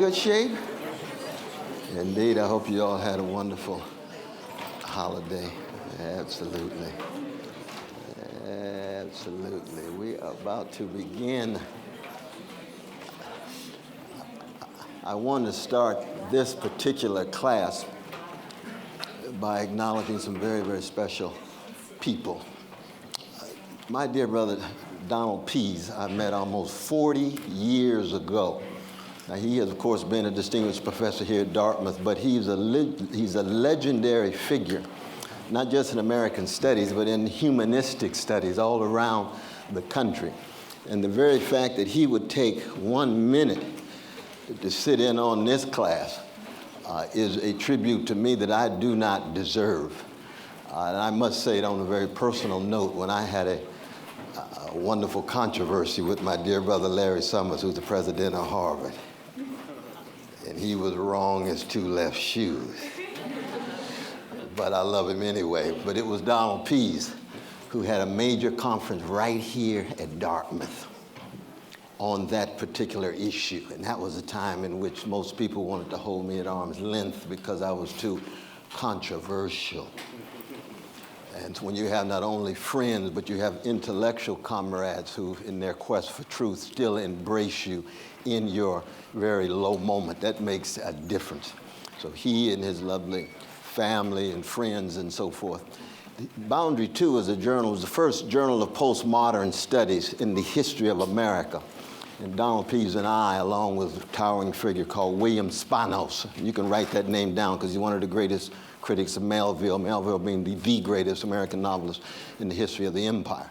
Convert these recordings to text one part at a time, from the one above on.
good shape? Indeed, I hope you all had a wonderful holiday. Absolutely. Absolutely. We are about to begin. I want to start this particular class by acknowledging some very, very special people. My dear brother, Donald Pease, I met almost 40 years ago. Now, he has, of course, been a distinguished professor here at Dartmouth, but he's a legendary figure, not just in American studies, but in humanistic studies all around the country. And the very fact that he would take 1 minute to sit in on this class is a tribute to me that I do not deserve. And I must say it on a very personal note, when I had a wonderful controversy with my dear brother Larry Summers, who's the president of Harvard. And he was wrong as two left shoes. But I love him anyway. But it was Donald Pease who had a major conference right here at Dartmouth on that particular issue. And that was a time in which most people wanted to hold me at arm's length because I was too controversial. And when you have not only friends, but you have intellectual comrades who, in their quest for truth, still embrace you in your very low moment, that makes a difference. So he and his lovely family and friends and so forth. Boundary 2 is a journal, was the first journal of postmodern studies in the history of America. And Donald Pease and I, along with a towering figure called William Spanos, you can write that name down because he's one of the greatest critics of Melville being the greatest American novelist in the history of the empire.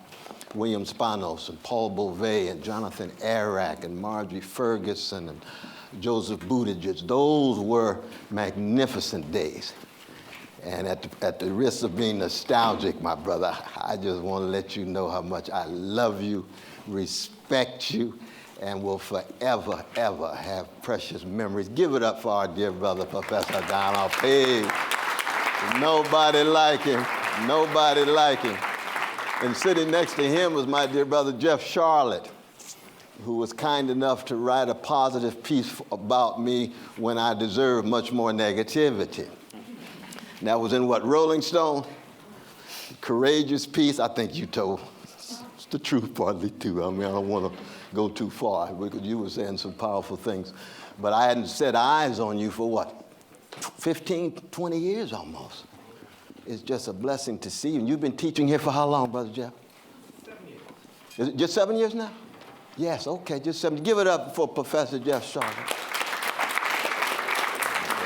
William Spanos and Paul Beauvais and Jonathan Arac and Marjorie Ferguson and Joseph Buttigieg, those were magnificent days. And at the risk of being nostalgic, my brother, I just want to let you know how much I love you, respect you, and will forever, ever have precious memories. Give it up for our dear brother, Professor Donald Pease. Nobody like him, nobody like him. And sitting next to him was my dear brother, Jeff Charlotte, who was kind enough to write a positive piece about me when I deserved much more negativity. And that was in what, Rolling Stone? Courageous piece. I think you told the truth partly too. I mean, I don't want to go too far because you were saying some powerful things. But I hadn't set eyes on you for what? 15, 20 years almost. It's just a blessing to see you. And you've been teaching here for how long, Brother Jeff? 7 years. Is it just 7 years now? Yes, okay, just 7. Give it up for Professor Jeff Charlotte.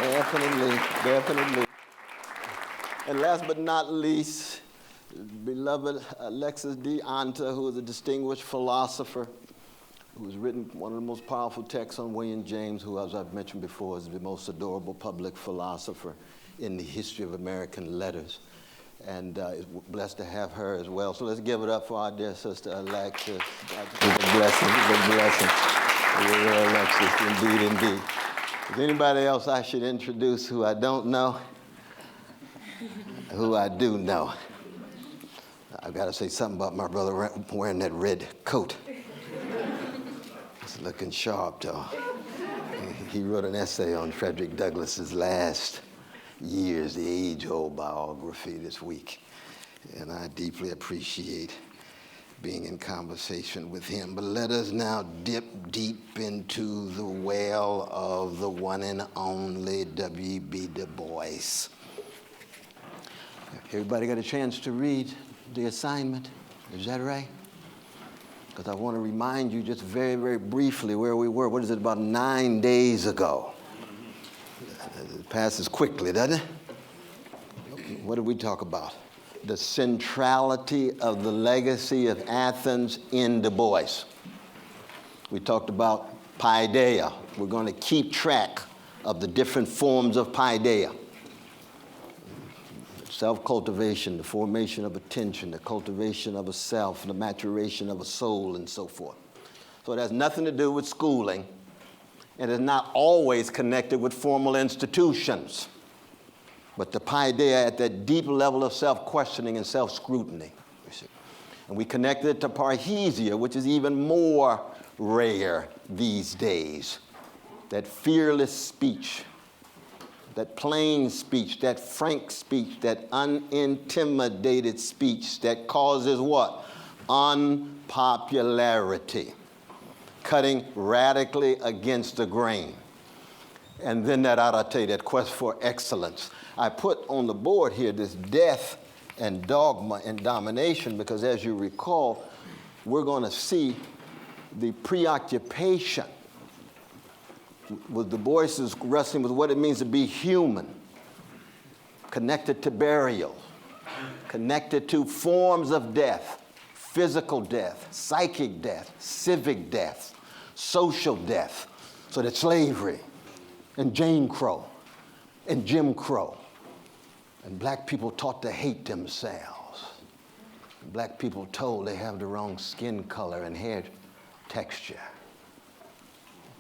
Definitely, definitely. And last but not least, beloved Alexis D. Anta, who is a distinguished philosopher, who's written one of the most powerful texts on William James, who, as I've mentioned before, is the most adorable public philosopher in the history of American letters. And is blessed to have her as well. So let's give it up for our dear sister Alexis. It's a blessing, it's a blessing. Dear Alexis, indeed, indeed. Is anybody else I should introduce who I don't know? Who I do know? I've got to say something about my brother wearing that red coat. It's looking sharp, though. He wrote an essay on Frederick Douglass's last years, the age-old biography this week. And I deeply appreciate being in conversation with him. But let us now dip deep into the well of the one and only W.E.B. Du Bois. Everybody got a chance to read the assignment? Is that right? Because I want to remind you just very, very briefly where we were. What is it, about 9 days ago? It passes quickly, doesn't it? What did we talk about? The centrality of the legacy of Athens in Du Bois. We talked about paideia. We're going to keep track of the different forms of paideia. Self-cultivation, the formation of attention, the cultivation of a self, the maturation of a soul, and so forth. So it has nothing to do with schooling, and is not always connected with formal institutions. But the paideia at that deep level of self-questioning and self-scrutiny. And we connected it to parrhesia, which is even more rare these days. that fearless speech, that plain speech, that frank speech, that unintimidated speech that causes what? Unpopularity, cutting radically against the grain. And then that arate, that quest for excellence. I put on the board here this death and dogma and domination because, as you recall, we're going to see the preoccupation with Du Bois's wrestling with what it means to be human, connected to burial, connected to forms of death, physical death, psychic death, civic death, social death. So that slavery and Jane Crow and Jim Crow and black people taught to hate themselves. Black people told they have the wrong skin color and hair texture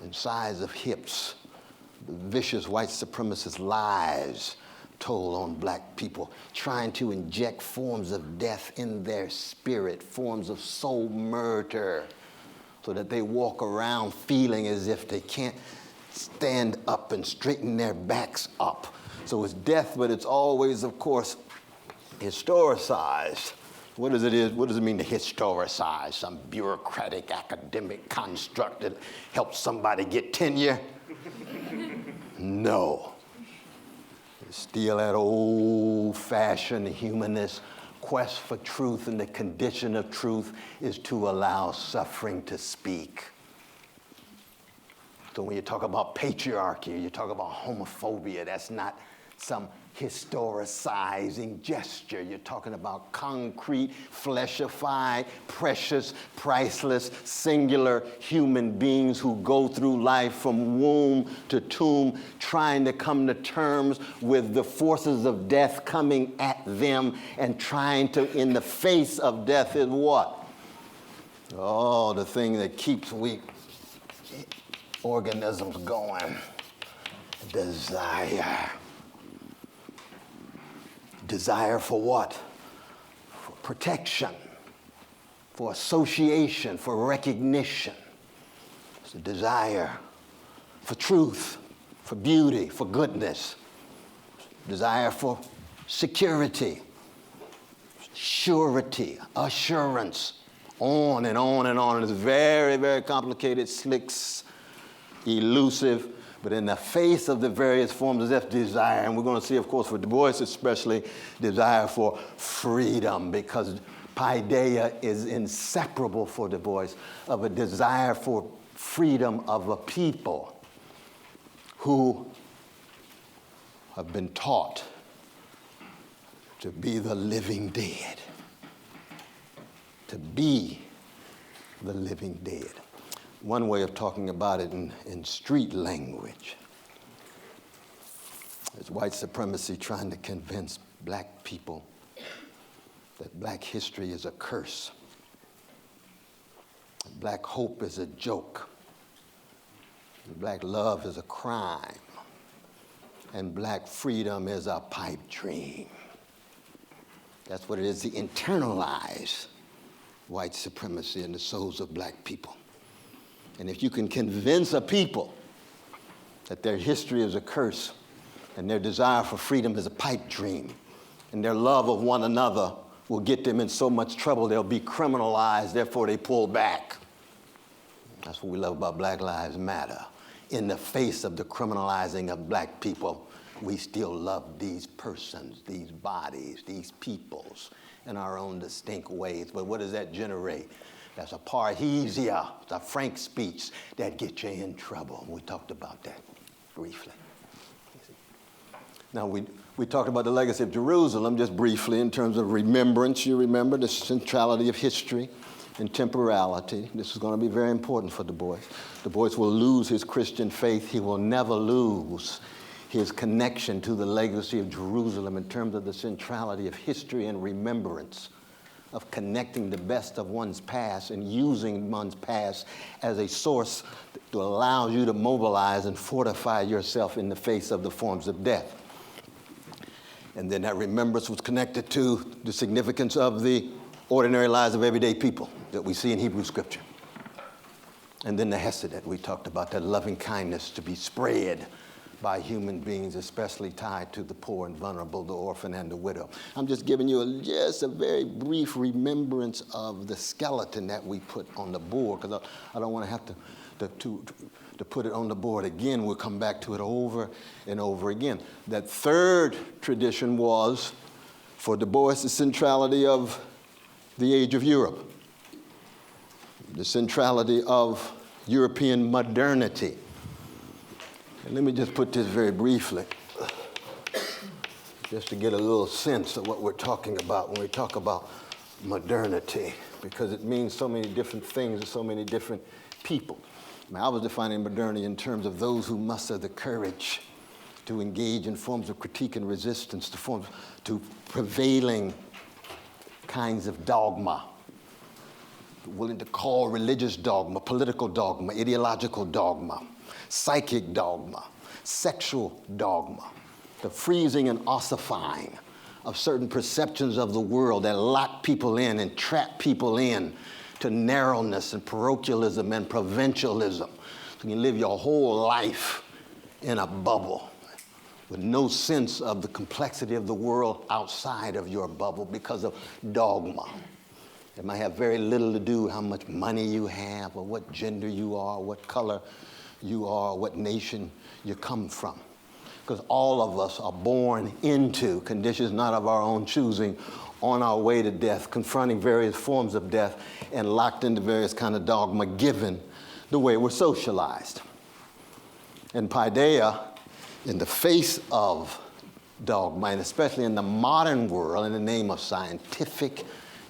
and size of hips. The vicious white supremacist lies told on black people, trying to inject forms of death in their spirit, forms of soul murder, so that they walk around feeling as if they can't stand up and straighten their backs up. So it's death, but it's always, of course, historicized. What does it mean to historicize? Some bureaucratic academic construct that helps somebody get tenure? No. It's still that old-fashioned humanist quest for truth, and the condition of truth is to allow suffering to speak. So when you talk about patriarchy, you talk about homophobia, that's not some historicizing gesture. You're talking about concrete, fleshified, precious, priceless, singular human beings who go through life from womb to tomb, trying to come to terms with the forces of death coming at them and trying to, in the face of death, is what? Oh, the thing that keeps weak organisms going. Desire. Desire for what? For protection, for association, for recognition. It's a desire for truth, for beauty, for goodness. Desire for security, surety, assurance, on and on and on. It's very, very complicated, slick, elusive, but in the face of the various forms of death, desire, and we're going to see, of course, for Du Bois especially, desire for freedom, because paideia is inseparable for Du Bois of a desire for freedom of a people who have been taught to be the living dead, to be the living dead. One way of talking about it in street language is white supremacy trying to convince black people that black history is a curse. Black hope is a joke. Black love is a crime. And black freedom is a pipe dream. That's what it is, the internalized white supremacy in the souls of black people. And if you can convince a people that their history is a curse and their desire for freedom is a pipe dream and their love of one another will get them in so much trouble they'll be criminalized, therefore they pull back. That's what we love about Black Lives Matter. In the face of the criminalizing of black people, we still love these persons, these bodies, these peoples in our own distinct ways. But what does that generate? That's a parrhesia, it's a frank speech that gets you in trouble. We talked about that briefly. Now, we talked about the legacy of Jerusalem just briefly in terms of remembrance. You remember the centrality of history and temporality. This is going to be very important for Du Bois. Du Bois will lose his Christian faith. He will never lose his connection to the legacy of Jerusalem in terms of the centrality of history and remembrance, of connecting the best of one's past and using one's past as a source to allow you to mobilize and fortify yourself in the face of the forms of death. And then that remembrance was connected to the significance of the ordinary lives of everyday people that we see in Hebrew scripture. And then the hesed that we talked about, that loving kindness to be spread by human beings, especially tied to the poor and vulnerable, the orphan and the widow. I'm just giving you just a very brief remembrance of the skeleton that we put on the board, because I don't want to have to put it on the board again. We'll come back to it over and over again. That third tradition was, for Du Bois, the centrality of the age of Europe, the centrality of European modernity. And let me just put this very briefly, just to get a little sense of what we're talking about when we talk about modernity, because it means so many different things to so many different people. I was defining modernity in terms of those who muster the courage to engage in forms of critique and resistance to prevailing kinds of dogma, willing to call religious dogma, political dogma, ideological dogma, psychic dogma, sexual dogma, the freezing and ossifying of certain perceptions of the world that lock people in and trap people in to narrowness and parochialism and provincialism. So you can live your whole life in a bubble with no sense of the complexity of the world outside of your bubble because of dogma. It might have very little to do with how much money you have or what gender you are, what color you are, what nation you come from. Because all of us are born into conditions not of our own choosing, on our way to death, confronting various forms of death, and locked into various kind of dogma given the way we're socialized. And paideia, in the face of dogma, and especially in the modern world, in the name of scientific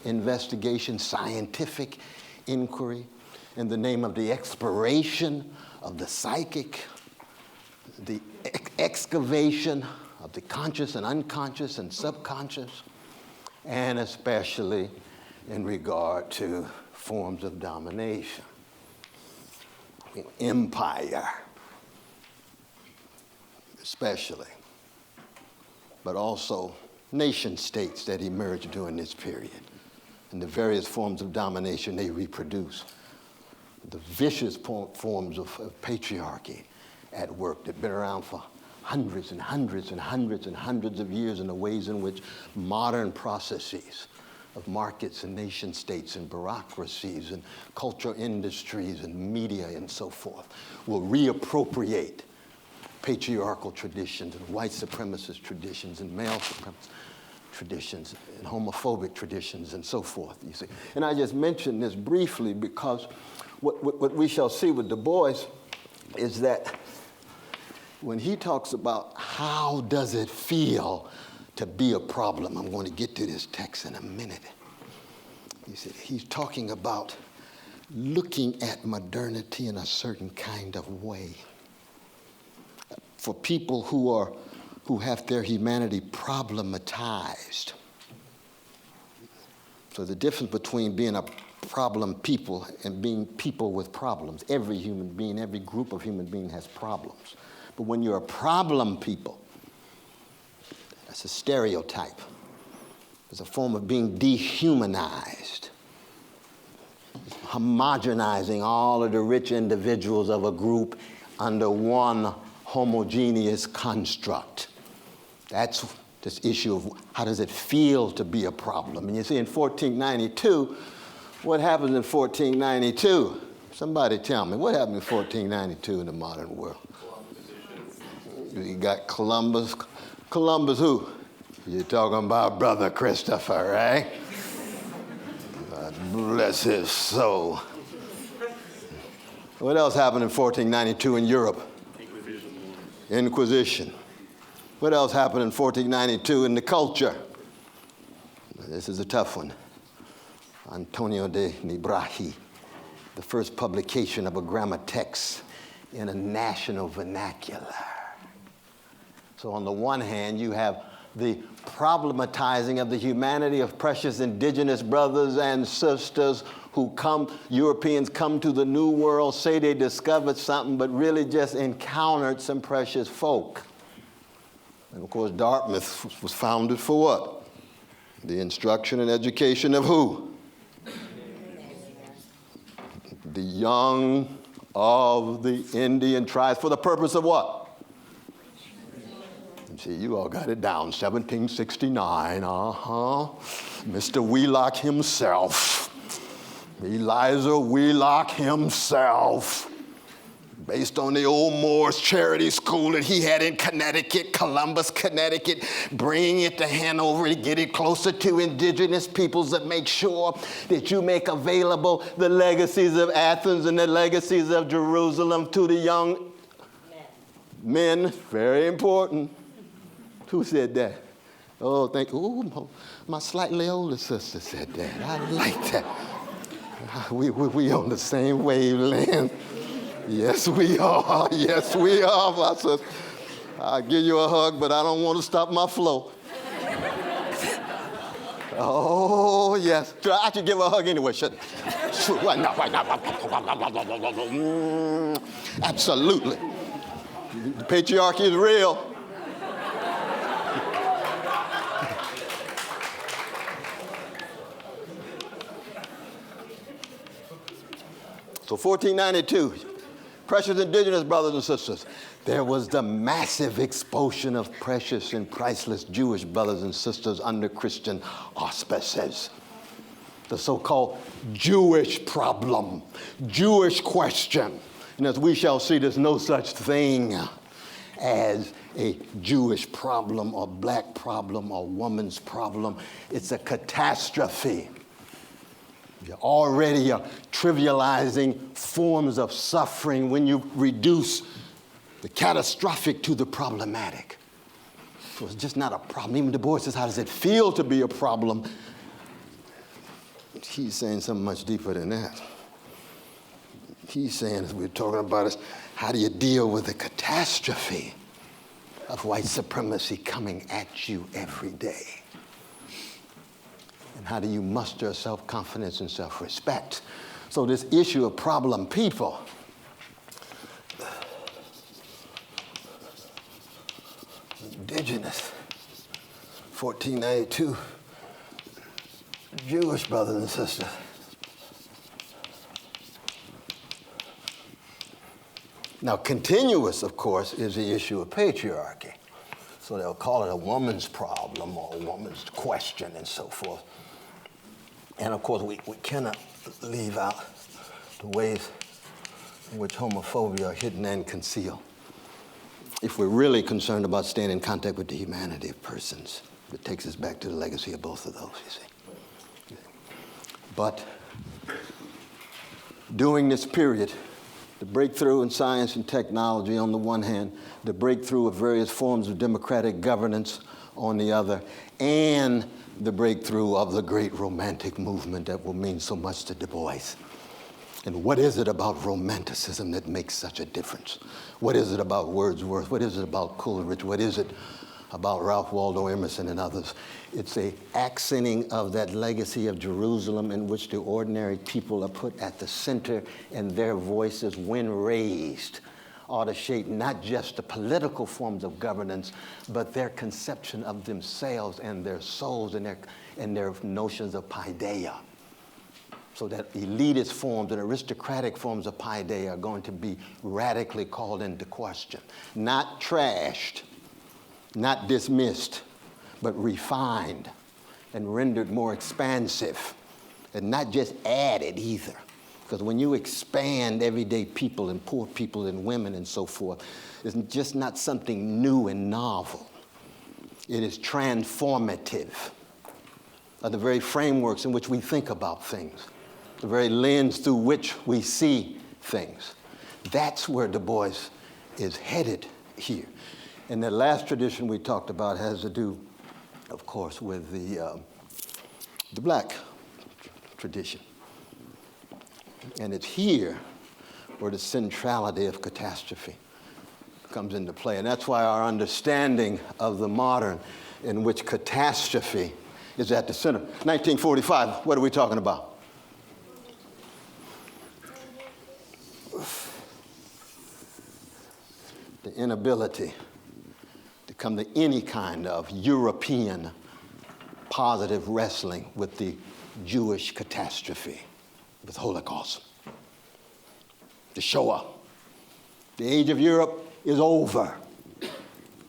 investigation, scientific inquiry, in the name of the exploration of the psychic, the excavation of the conscious and unconscious and subconscious, and especially in regard to forms of domination. Empire, especially, but also nation states that emerged during this period, and the various forms of domination they reproduce, the vicious forms of patriarchy at work that have been around for hundreds and hundreds and hundreds and hundreds of years, in the ways in which modern processes of markets and nation states and bureaucracies and cultural industries and media and so forth will reappropriate patriarchal traditions and white supremacist traditions and male supremacist traditions and homophobic traditions and so forth, you see. And I just mentioned this briefly because what we shall see with Du Bois is that when he talks about how does it feel to be a problem, I'm going to get to this text in a minute. You see, he's talking about looking at modernity in a certain kind of way. For people who have their humanity problematized. So the difference between being a problem people and being people with problems. Every human being, every group of human beings has problems. But when you're a problem people, that's a stereotype. It's a form of being dehumanized, homogenizing all of the rich individuals of a group under one homogeneous construct. That's this issue of how does it feel to be a problem. And you see in 1492, what happens in 1492? Somebody tell me, what happened in 1492 in the modern world? You got Columbus. Columbus who? You're talking about Brother Christopher, right? God bless his soul. What else happened in 1492 in Europe? Inquisition. What else happened in 1492 in the culture? This is a tough one. Antonio de Nebrahi, the first publication of a grammar text in a national vernacular. So on the one hand, you have the problematizing of the humanity of precious indigenous brothers and sisters who Europeans come to the New World, say they discovered something, but really just encountered some precious folk. And of course, Dartmouth was founded for what? The instruction and education of who? The young of the Indian tribes for the purpose of what? And see, you all got it down, 1769, Mr. Wheelock himself, Eliza Wheelock himself, based on the old Moores Charity School that he had in Connecticut, Columbus, Connecticut, bringing it to Hanover to get it closer to indigenous peoples, that make sure that you make available the legacies of Athens and the legacies of Jerusalem to the young men. Very important. Who said that? Oh, thank you. Ooh, my slightly older sister said that. I like that. We on the same wavelength. Yes, we are. Yes, we are, my sister. I'll give you a hug, but I don't want to stop my flow. Oh, yes. I should give her a hug anyway, shouldn't I? Absolutely. The patriarchy is real. So 1492, precious indigenous brothers and sisters, there was the massive expulsion of precious and priceless Jewish brothers and sisters under Christian auspices. The so-called Jewish problem, Jewish question. And as we shall see, there's no such thing as a Jewish problem or black problem or woman's problem. It's a catastrophe. You're already trivializing forms of suffering when you reduce the catastrophic to the problematic. So it's just not a problem. Even Du Bois says, how does it feel to be a problem? He's saying something much deeper than that. He's saying, as we're talking about, is how do you deal with the catastrophe of white supremacy coming at you every day? And how do you muster self-confidence and self-respect? So this issue of problem people, indigenous, 1492, Jewish brothers and sisters. Now, continuous, of course, is the issue of patriarchy. So they'll call it a woman's problem or a woman's question and so forth. And of course, we cannot leave out the ways in which homophobia are hidden and concealed. If we're really concerned about staying in contact with the humanity of persons, it takes us back to the legacy of both of those, you see. But during this period, the breakthrough in science and technology on the one hand, the breakthrough of various forms of democratic governance on the other, and the breakthrough of the great romantic movement that will mean so much to Du Bois. And what is it about romanticism that makes such a difference? What is it about Wordsworth? What is it about Coleridge? What is it about Ralph Waldo Emerson and others? It's a accenting of that legacy of Jerusalem in which the ordinary people are put at the center, and their voices, when raised, ought to shape not just the political forms of governance, but their conception of themselves and their souls and their notions of paideia. So that elitist forms and aristocratic forms of paideia are going to be radically called into question. Not trashed, not dismissed, but refined and rendered more expansive, and not just added either. Because when you expand everyday people and poor people and women and so forth, it's just not something new and novel. It is transformative of the very frameworks in which we think about things, the very lens through which we see things. That's where Du Bois is headed here. And the last tradition we talked about has to do, of course, with the black tradition. And it's here where the centrality of catastrophe comes into play. And that's why our understanding of the modern, in which catastrophe is at the center. 1945, what are we talking about? The inability to come to any kind of European positive wrestling with the Jewish catastrophe, with Holocaust. the Shoah. The age of Europe is over.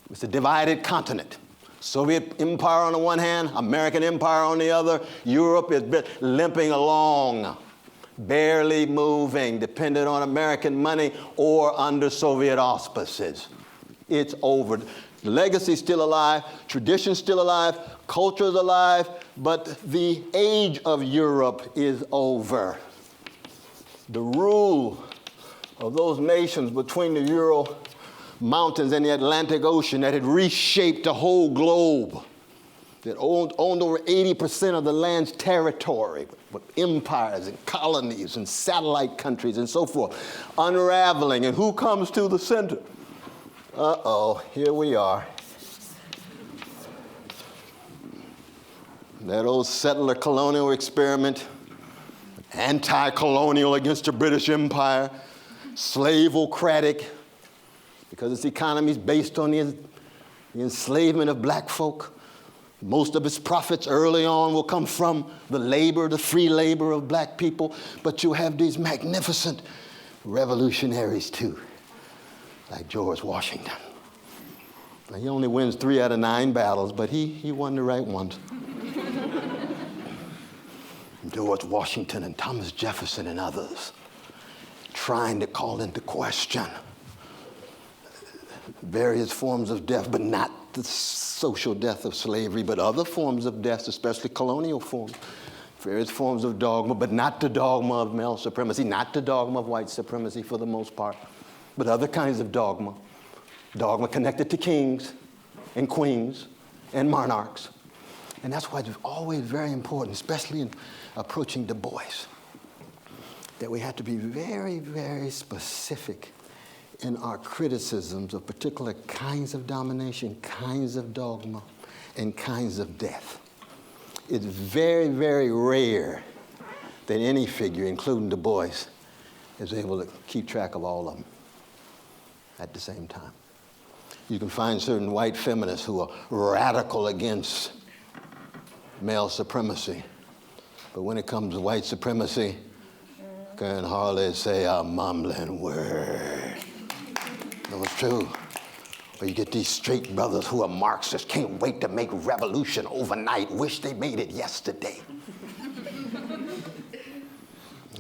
It's a divided continent. Soviet empire on the one hand, American empire on the other. Europe is limping along, barely moving, dependent on American money or under Soviet auspices. It's over. The legacy's still alive, tradition's still alive, culture's alive, but the age of Europe is over. The rule of those nations between the Ural Mountains and the Atlantic Ocean that had reshaped the whole globe, that owned over 80% of the land's territory, with empires and colonies and satellite countries and so forth, unraveling. And who comes to the center? Uh-oh, here we are. That old settler colonial experiment, anti-colonial against the British Empire, slave-ocratic, because its economy is based on the enslavement of black folk. Most of its profits early on will come from the labor, the free labor of black people. But you have these magnificent revolutionaries too, like George Washington. Now, he only wins 3 out of 9 battles, but he won the right ones. George Washington and Thomas Jefferson and others trying to call into question various forms of death, but not the social death of slavery, but other forms of death, especially colonial forms, various forms of dogma, but not the dogma of male supremacy, not the dogma of white supremacy for the most part, but other kinds of dogma connected to kings and queens and monarchs. And that's why it's always very important, especially in approaching Du Bois, that we have to be very, very specific in our criticisms of particular kinds of domination, kinds of dogma, and kinds of death. It's very, very rare that any figure, including Du Bois, is able to keep track of all of them at the same time. You can find certain white feminists who are radical against male supremacy, but when it comes to white supremacy, can hardly say a mumbling word. No, it's true. Or you get these straight brothers who are Marxists, can't wait to make revolution overnight, wish they made it yesterday.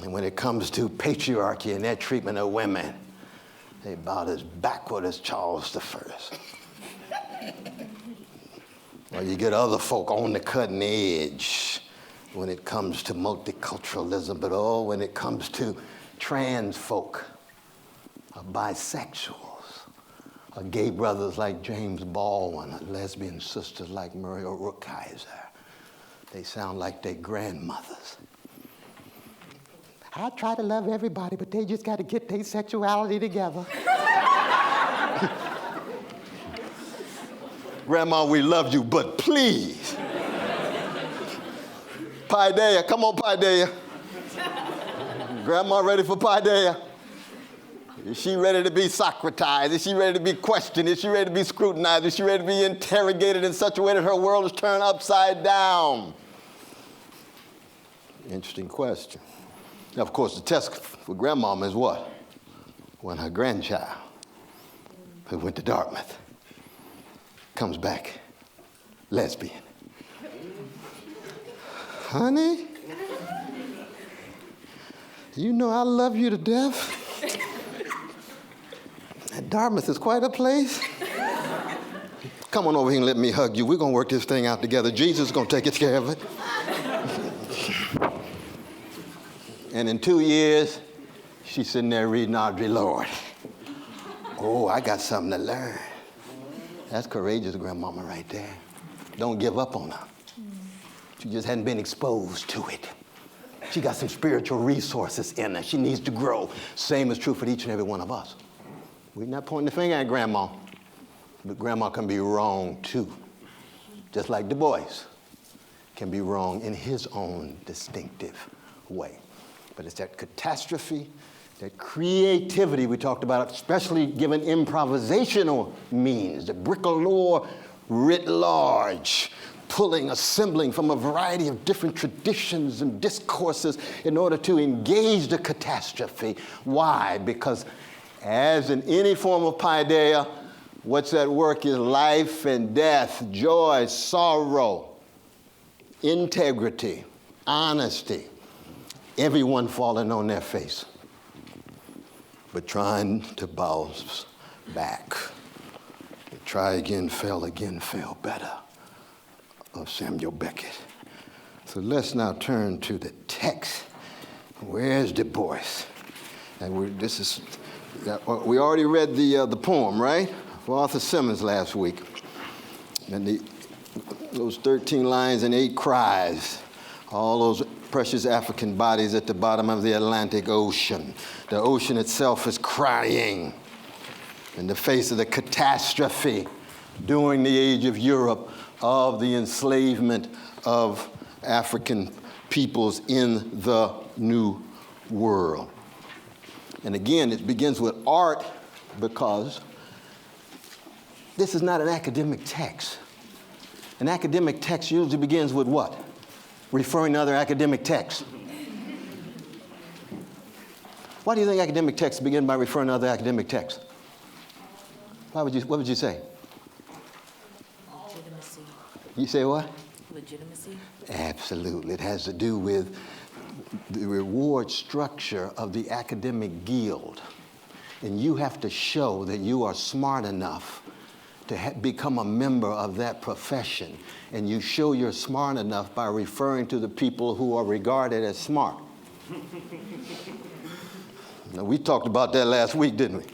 And when it comes to patriarchy and their treatment of women, they about as backward as Charles I. Or you get other folk on the cutting edge when it comes to multiculturalism, but when it comes to trans folk, or bisexuals, or gay brothers like James Baldwin, or lesbian sisters like Muriel Rukeyser. They sound like their grandmothers. I try to love everybody, but they just got to get their sexuality together. Grandma, we love you, but please. Paideia, come on, Paideia. Grandma ready for Paideia? Is she ready to be Socratized? Is she ready to be questioned? Is she ready to be scrutinized? Is she ready to be interrogated in such a way that her world is turned upside down? Interesting question. Now, of course, the test for grandmama is what? When her grandchild, who went to Dartmouth, comes back lesbian. Honey, you know I love you to death. Dartmouth is quite a place. Come on over here and let me hug you. We're going to work this thing out together. Jesus is going to take care of it. And in 2 years, she's sitting there reading Audre Lorde. Oh, I got something to learn. That's courageous, grandmama, right there. Don't give up on her. She just hadn't been exposed to it. She got some spiritual resources in her. She needs to grow. Same is true for each and every one of us. We're not pointing the finger at grandma, but grandma can be wrong too. Just like Du Bois can be wrong in his own distinctive way. But it's that catastrophe, that creativity we talked about, especially given improvisational means, the bricoleur writ large, assembling from a variety of different traditions and discourses in order to engage the catastrophe. Why? Because as in any form of paideia, what's at work is life and death, joy, sorrow, integrity, honesty, everyone falling on their face, but trying to bounce back. Try again, fail better, of Samuel Beckett. So let's now turn to the text. Where's Du Bois? And we already read the poem, right? For Arthur Simmons last week. And those 13 lines and 8 cries, all those precious African bodies at the bottom of the Atlantic Ocean. The ocean itself is crying in the face of the catastrophe during the age of Europe of the enslavement of African peoples in the New World. And again, it begins with art because this is not an academic text. An academic text usually begins with what? Referring to other academic texts. Why do you think academic texts begin by referring to other academic texts? What would you say? Legitimacy. You say what? Legitimacy. Absolutely. It has to do with the reward structure of the academic guild. And you have to show that you are smart enough to become a member of that profession. And you show you're smart enough by referring to the people who are regarded as smart. Now, we talked about that last week, didn't we?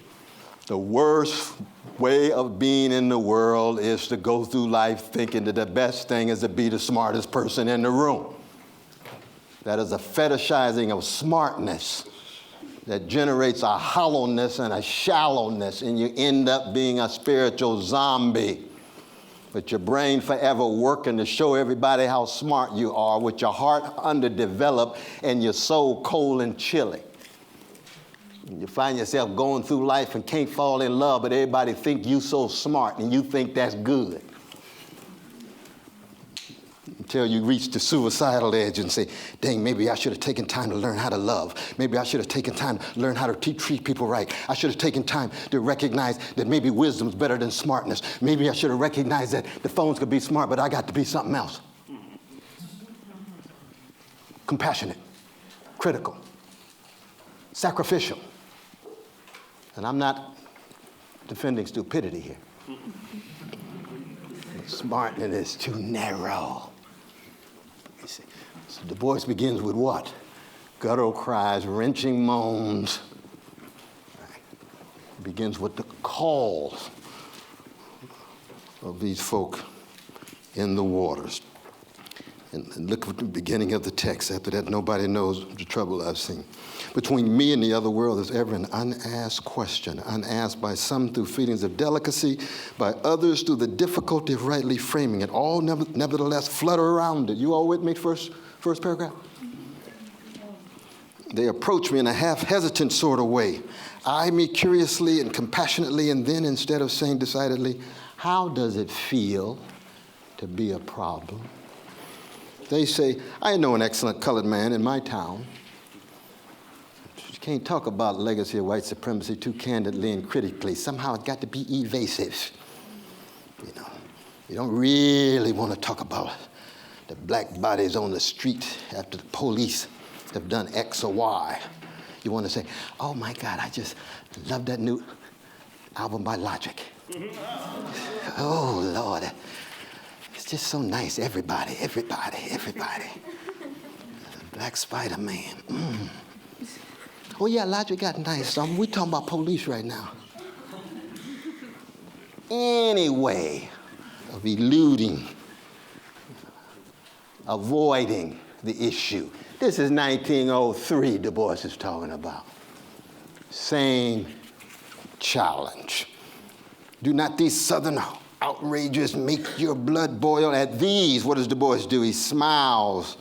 The worst way of being in the world is to go through life thinking that the best thing is to be the smartest person in the room. That is a fetishizing of smartness that generates a hollowness and a shallowness, and you end up being a spiritual zombie. With your brain forever working to show everybody how smart you are, with your heart underdeveloped and your soul cold and chilly. You find yourself going through life and can't fall in love, but everybody think you so smart and you think that's good. Until you reach the suicidal edge and say, dang, maybe I should have taken time to learn how to love. Maybe I should have taken time to learn how to treat people right. I should have taken time to recognize that maybe wisdom's better than smartness. Maybe I should have recognized that the phones could be smart, but I got to be something else. Compassionate, critical, sacrificial. And I'm not defending stupidity here. Smartness is too narrow. You see. So Du Bois begins with what? Guttural cries, wrenching moans. Right. Begins with the calls of these folk in the waters. And look at the beginning of the text. After that, nobody knows the trouble I've seen. Between me and the other world is ever an unasked question, unasked by some through feelings of delicacy, by others through the difficulty of rightly framing it. All nevertheless flutter around it. You all with me? First paragraph? They approach me in a half-hesitant sort of way, eye me curiously and compassionately, and then instead of saying decidedly, how does it feel to be a problem? They say, I know an excellent colored man in my town. You can't talk about legacy of white supremacy too candidly and critically. Somehow it's got to be evasive. You know, you don't really want to talk about the black bodies on the street after the police have done X or Y. You want to say, oh my God, I just love that new album by Logic. Oh Lord. It's just so nice, everybody. Black Spider-Man. Oh yeah, Logic got nice. We're talking about police right now. Any way of eluding, avoiding the issue. This is 1903 Du Bois is talking about. Same challenge. Do not these Southern outrages make your blood boil? At these, what does Du Bois do? He smiles,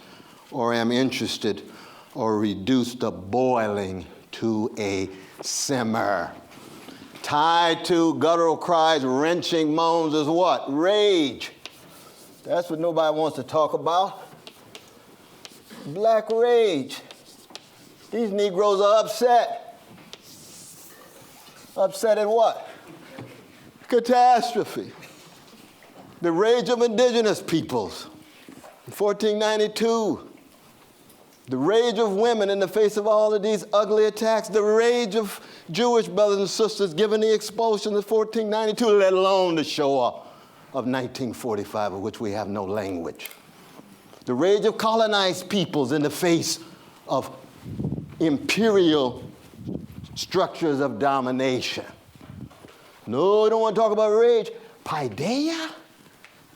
or am interested, or reduce the boiling to a simmer. Tied to guttural cries, wrenching moans is what? Rage. That's what nobody wants to talk about. Black rage. These Negroes are upset. Upset at what? Catastrophe. The rage of indigenous peoples. In 1492. The rage of women in the face of all of these ugly attacks. The rage of Jewish brothers and sisters given the expulsion of 1492, let alone the Shoah of 1945, of which we have no language. The rage of colonized peoples in the face of imperial structures of domination. No, we don't want to talk about rage. Paideia?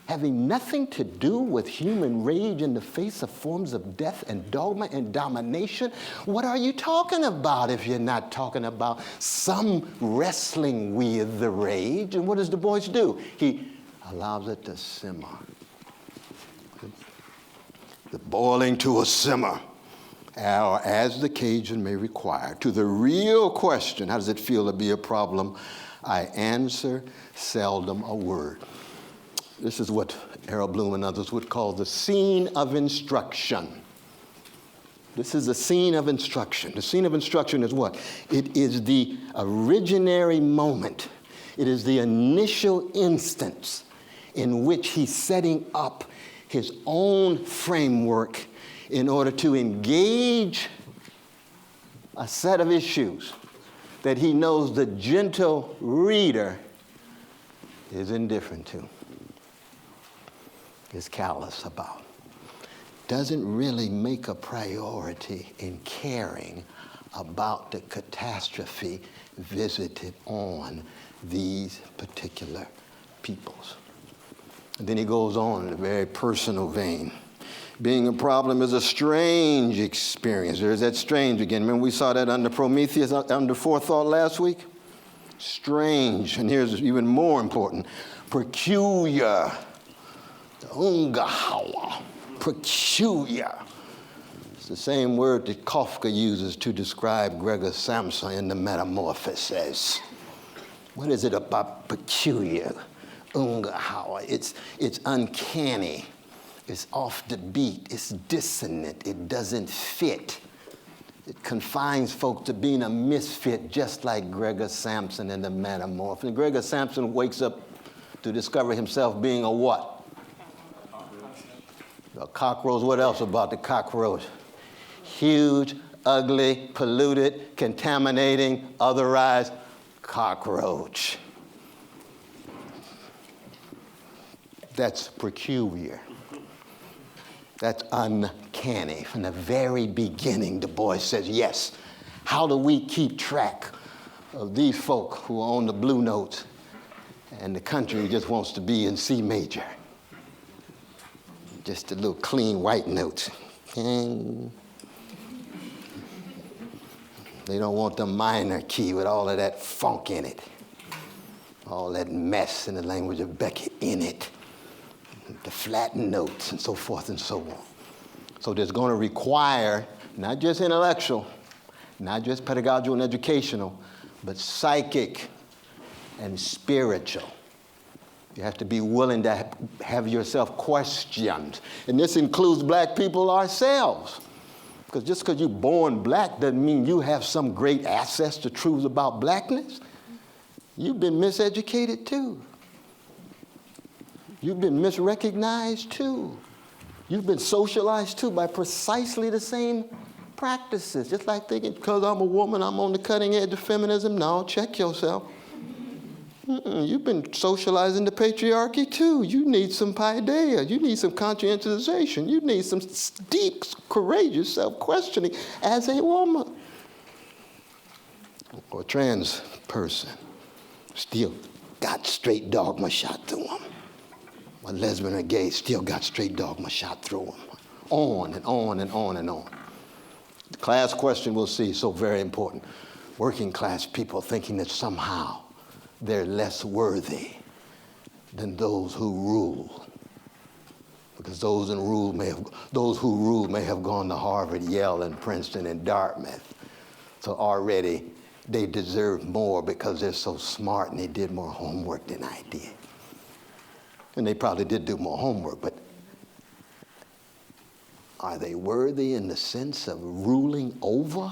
Having nothing to do with human rage in the face of forms of death and dogma and domination? What are you talking about if you're not talking about some wrestling with the rage? And what does Du Bois do? He allows it to simmer. The boiling to a simmer, or as the occasion may require. To the real question, how does it feel to be a problem? I answer seldom a word. This is what Harold Bloom and others would call the scene of instruction. This is the scene of instruction. The scene of instruction is what? It is the originary moment. It is the initial instance in which he's setting up his own framework in order to engage a set of issues that he knows the gentle reader is indifferent to, is callous about, doesn't really make a priority in caring about the catastrophe visited on these particular peoples. And then he goes on in a very personal vein. Being a problem is a strange experience. There's that strange again. Remember we saw that under Prometheus, under forethought last week? Strange, and here's even more important, peculiar. Ungehauen, peculiar. It's the same word that Kafka uses to describe Gregor Samsa in the Metamorphoses. What is it about peculiar? Ungehauen. It's uncanny. It's off the beat. It's dissonant. It doesn't fit. It confines folk to being a misfit, just like Gregor Samsa in the Metamorphoses. And Gregor Samsa wakes up to discover himself being a what? A cockroach. What else about the cockroach? Huge, ugly, polluted, contaminating, otherized cockroach. That's peculiar. That's uncanny. From the very beginning, Du Bois says, yes, how do we keep track of these folk who are on the blue notes and the country just wants to be in C major? Just a little clean white notes. They don't want the minor key with all of that funk in it. All that mess in the language of Beckett in it. The flattened notes and so forth and so on. So there's going to require not just intellectual, not just pedagogical and educational, but psychic and spiritual. You have to be willing to have yourself questioned. And this includes black people ourselves. Because just because you're born black doesn't mean you have some great access to truths about blackness. You've been miseducated too. You've been misrecognized too. You've been socialized too by precisely the same practices. Just like thinking, because I'm a woman, I'm on the cutting edge of feminism. No, check yourself. You've been socializing the patriarchy too. You need some paideia. You need some conscientization. You need some deep, courageous self-questioning as a woman. Or a trans person. Still got straight dogma shot through them. A lesbian or gay still got straight dogma shot through them. On and on and on and on. The class question we'll see is so very important. Working class people thinking that somehow they're less worthy than those who rule. Because those who rule may have gone to Harvard, Yale, and Princeton, and Dartmouth. So already they deserve more because they're so smart and they did more homework than I did. And they probably did do more homework, but are they worthy in the sense of ruling over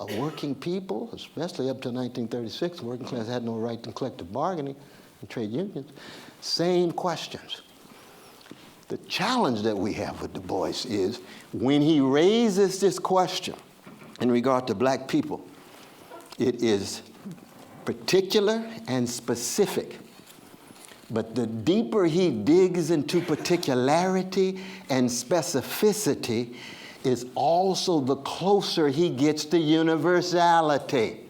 a working people? Especially up to 1936, the working class had no right to collective bargaining and trade unions. Same questions. The challenge that we have with Du Bois is when he raises this question in regard to black people, it is particular and specific. But the deeper he digs into particularity and specificity is also the closer he gets to universality.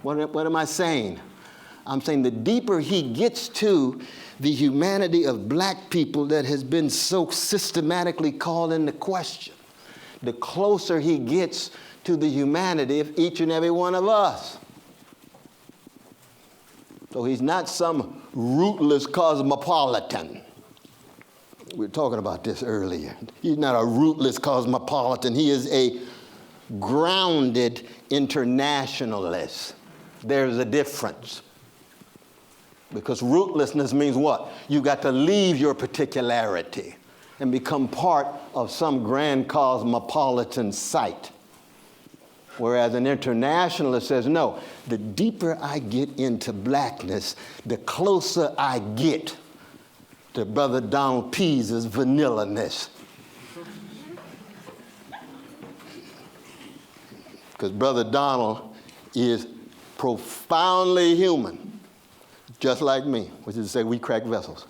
What am I saying? I'm saying the deeper he gets to the humanity of black people that has been so systematically called into question, the closer he gets to the humanity of each and every one of us. So he's not some rootless cosmopolitan. We were talking about this earlier. He's not a rootless cosmopolitan. He is a grounded internationalist. There's a difference. Because rootlessness means what? You got to leave your particularity and become part of some grand cosmopolitan site. Whereas an internationalist says, no, the deeper I get into blackness, the closer I get to Brother Donald Pease's vanilla-ness. Because Brother Donald is profoundly human, just like me, which is to say we crack vessels.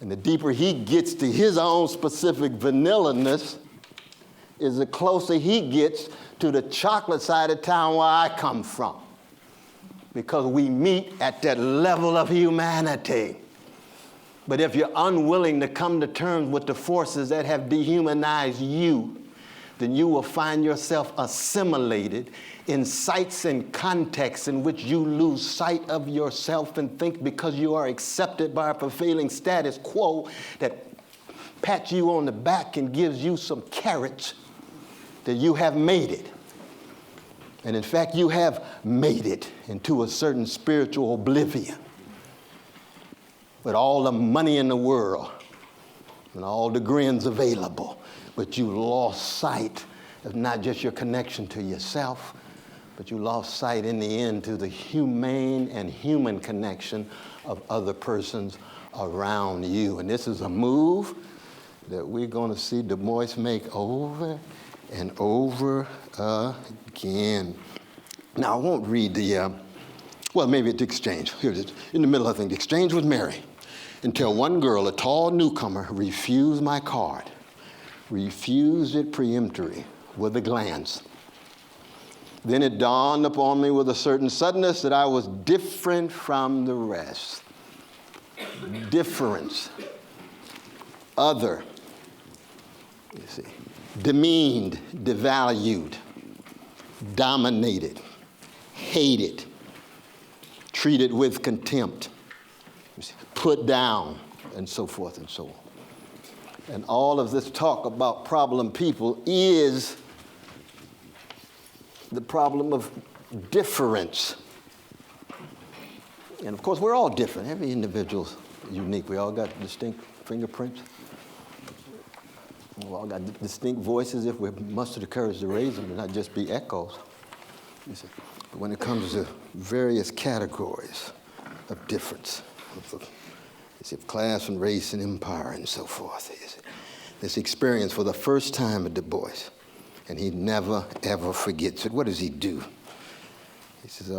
And the deeper he gets to his own specific vanilla-ness, is the closer he gets to the chocolate side of town where I come from. Because we meet at that level of humanity. But if you're unwilling to come to terms with the forces that have dehumanized you, then you will find yourself assimilated in sites and contexts in which you lose sight of yourself and think because you are accepted by a prevailing status quo that pats you on the back and gives you some carrots, that you have made it. And in fact, you have made it into a certain spiritual oblivion with all the money in the world and all the grins available. But you lost sight of not just your connection to yourself, but you lost sight in the end to the humane and human connection of other persons around you. And this is a move that we're going to see Du Bois make over and over again. Now, I won't read the, maybe it's the exchange. Here it is, in the middle of the thing. The exchange with Mary, until one girl, a tall newcomer, refused my card. Refused it peremptory with a glance. Then it dawned upon me with a certain suddenness that I was different from the rest. Difference. Other. You see. Demeaned, devalued, dominated, hated, treated with contempt, put down, and so forth and so on. And all of this talk about problem people is the problem of difference. And of course, we're all different. Every individual's unique. We all got distinct fingerprints. We've all got distinct voices if we muster the courage to raise them and not just be echoes. You see. But when it comes to various categories of difference, of class and race and empire and so forth, this experience for the first time at Du Bois, and he never, ever forgets it. What does he do? He says,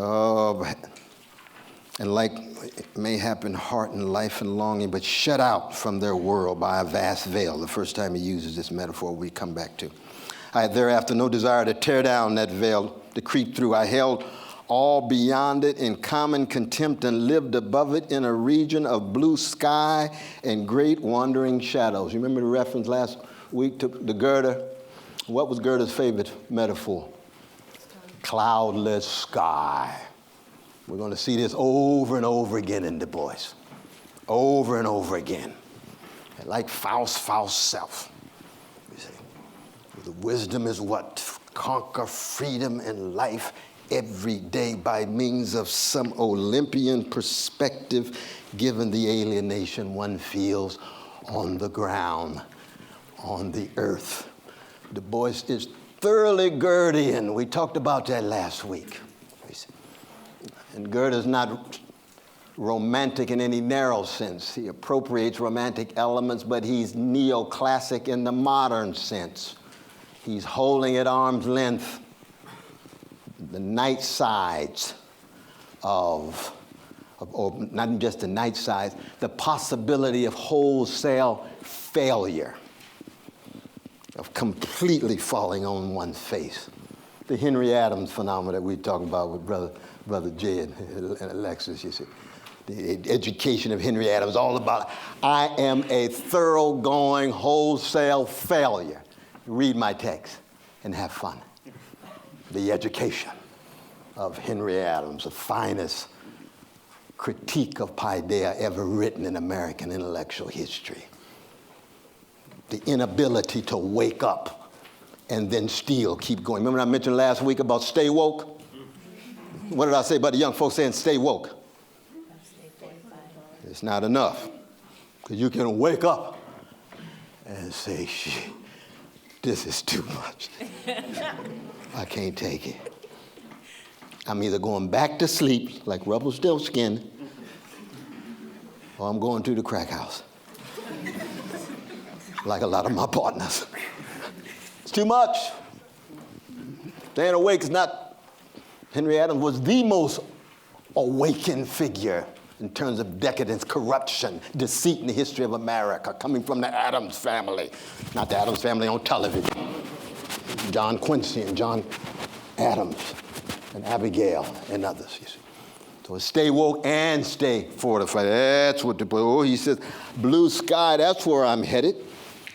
and like it may happen heart and life and longing, but shut out from their world by a vast veil. The first time he uses this metaphor we come back to. I had thereafter no desire to tear down that veil, to creep through. I held all beyond it in common contempt and lived above it in a region of blue sky and great wandering shadows. You remember the reference last week to the Goethe? What was Goethe's favorite metaphor? Cloudless sky. We're going to see this over and over again in Du Bois. Over and over again. And like Faust's self. You see, the wisdom is what? Conquer freedom and life every day by means of some Olympian perspective, given the alienation one feels on the ground, on the earth. Du Bois is thoroughly Goethean. We talked about that last week. And Goethe is not romantic in any narrow sense. He appropriates romantic elements, but he's neoclassic in the modern sense. He's holding at arm's length the night sides of or not just the night sides, the possibility of wholesale failure, of completely falling on one's face. The Henry Adams phenomenon that we talked about with Brother Jay and Alexis, you see. The education of Henry Adams, all about, I am a thoroughgoing wholesale failure. Read my text and have fun. The education of Henry Adams, the finest critique of paideia ever written in American intellectual history. The inability to wake up and then still keep going. Remember I mentioned last week about stay woke? What did I say about the young folks saying stay woke? It's not enough, because you can wake up and say, shit, this is too much. I can't take it. I'm either going back to sleep like Rumpelstiltskin, or I'm going to the crack house like a lot of my partners. It's too much. Staying awake is not. Henry Adams was the most awakened figure in terms of decadence, corruption, deceit in the history of America, coming from the Adams family, not the Adams family on television. John Quincy and John Adams and Abigail and others, you see. So it's stay woke and stay fortified. That's what he says, blue sky, that's where I'm headed.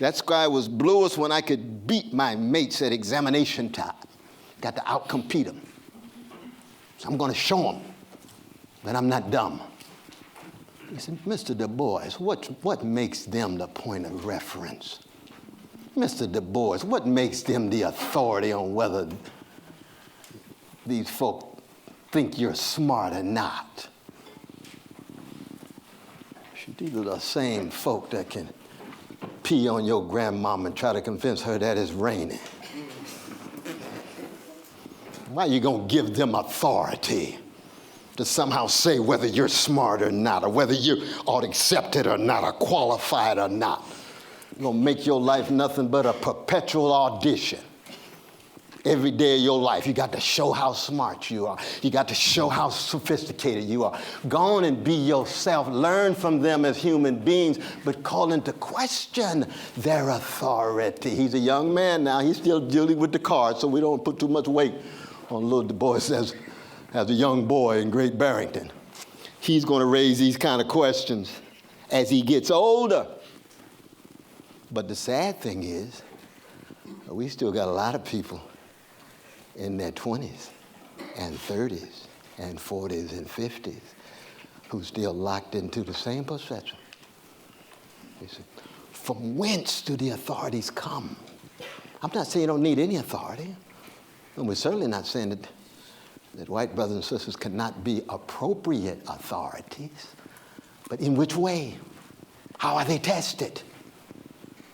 That sky was bluest when I could beat my mates at examination time. Got to outcompete them. So I'm going to show them that I'm not dumb. He said, Mr. Du Bois, what makes them the point of reference? Mr. Du Bois, what makes them the authority on whether these folk think you're smart or not? These are the same folk that can pee on your grandmama and try to convince her that it's raining. Why are you going to give them authority to somehow say whether you're smart or not, or whether you are accepted or not, or qualified or not? You're going to make your life nothing but a perpetual audition. Every day of your life, you got to show how smart you are. You got to show how sophisticated you are. Go on and be yourself. Learn from them as human beings, but call into question their authority. He's a young man now. He's still dealing with the cards, so we don't put too much weight on little Du Bois as a young boy in Great Barrington. He's going to raise these kind of questions as he gets older. But the sad thing is, we still got a lot of people in their 20s and 30s and 40s and 50s who's still locked into the same perception. You see, from whence do the authorities come? I'm not saying you don't need any authority. And we're certainly not saying that white brothers and sisters cannot be appropriate authorities. But in which way? How are they tested?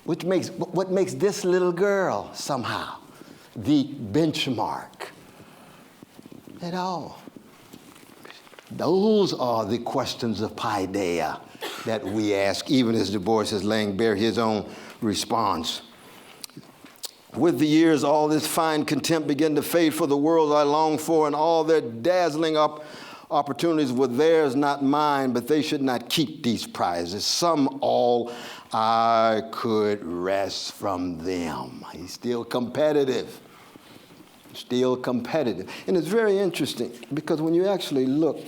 What makes this little girl somehow the benchmark at all? Those are the questions of paideia that we ask, even as Du Bois is laying bare his own response. With the years, all this fine contempt began to fade for the world I long for, and all their dazzling opportunities were theirs, not mine, but they should not keep these prizes. Some all I could wrest from them. He's still competitive. Still competitive. And it's very interesting, because when you actually look,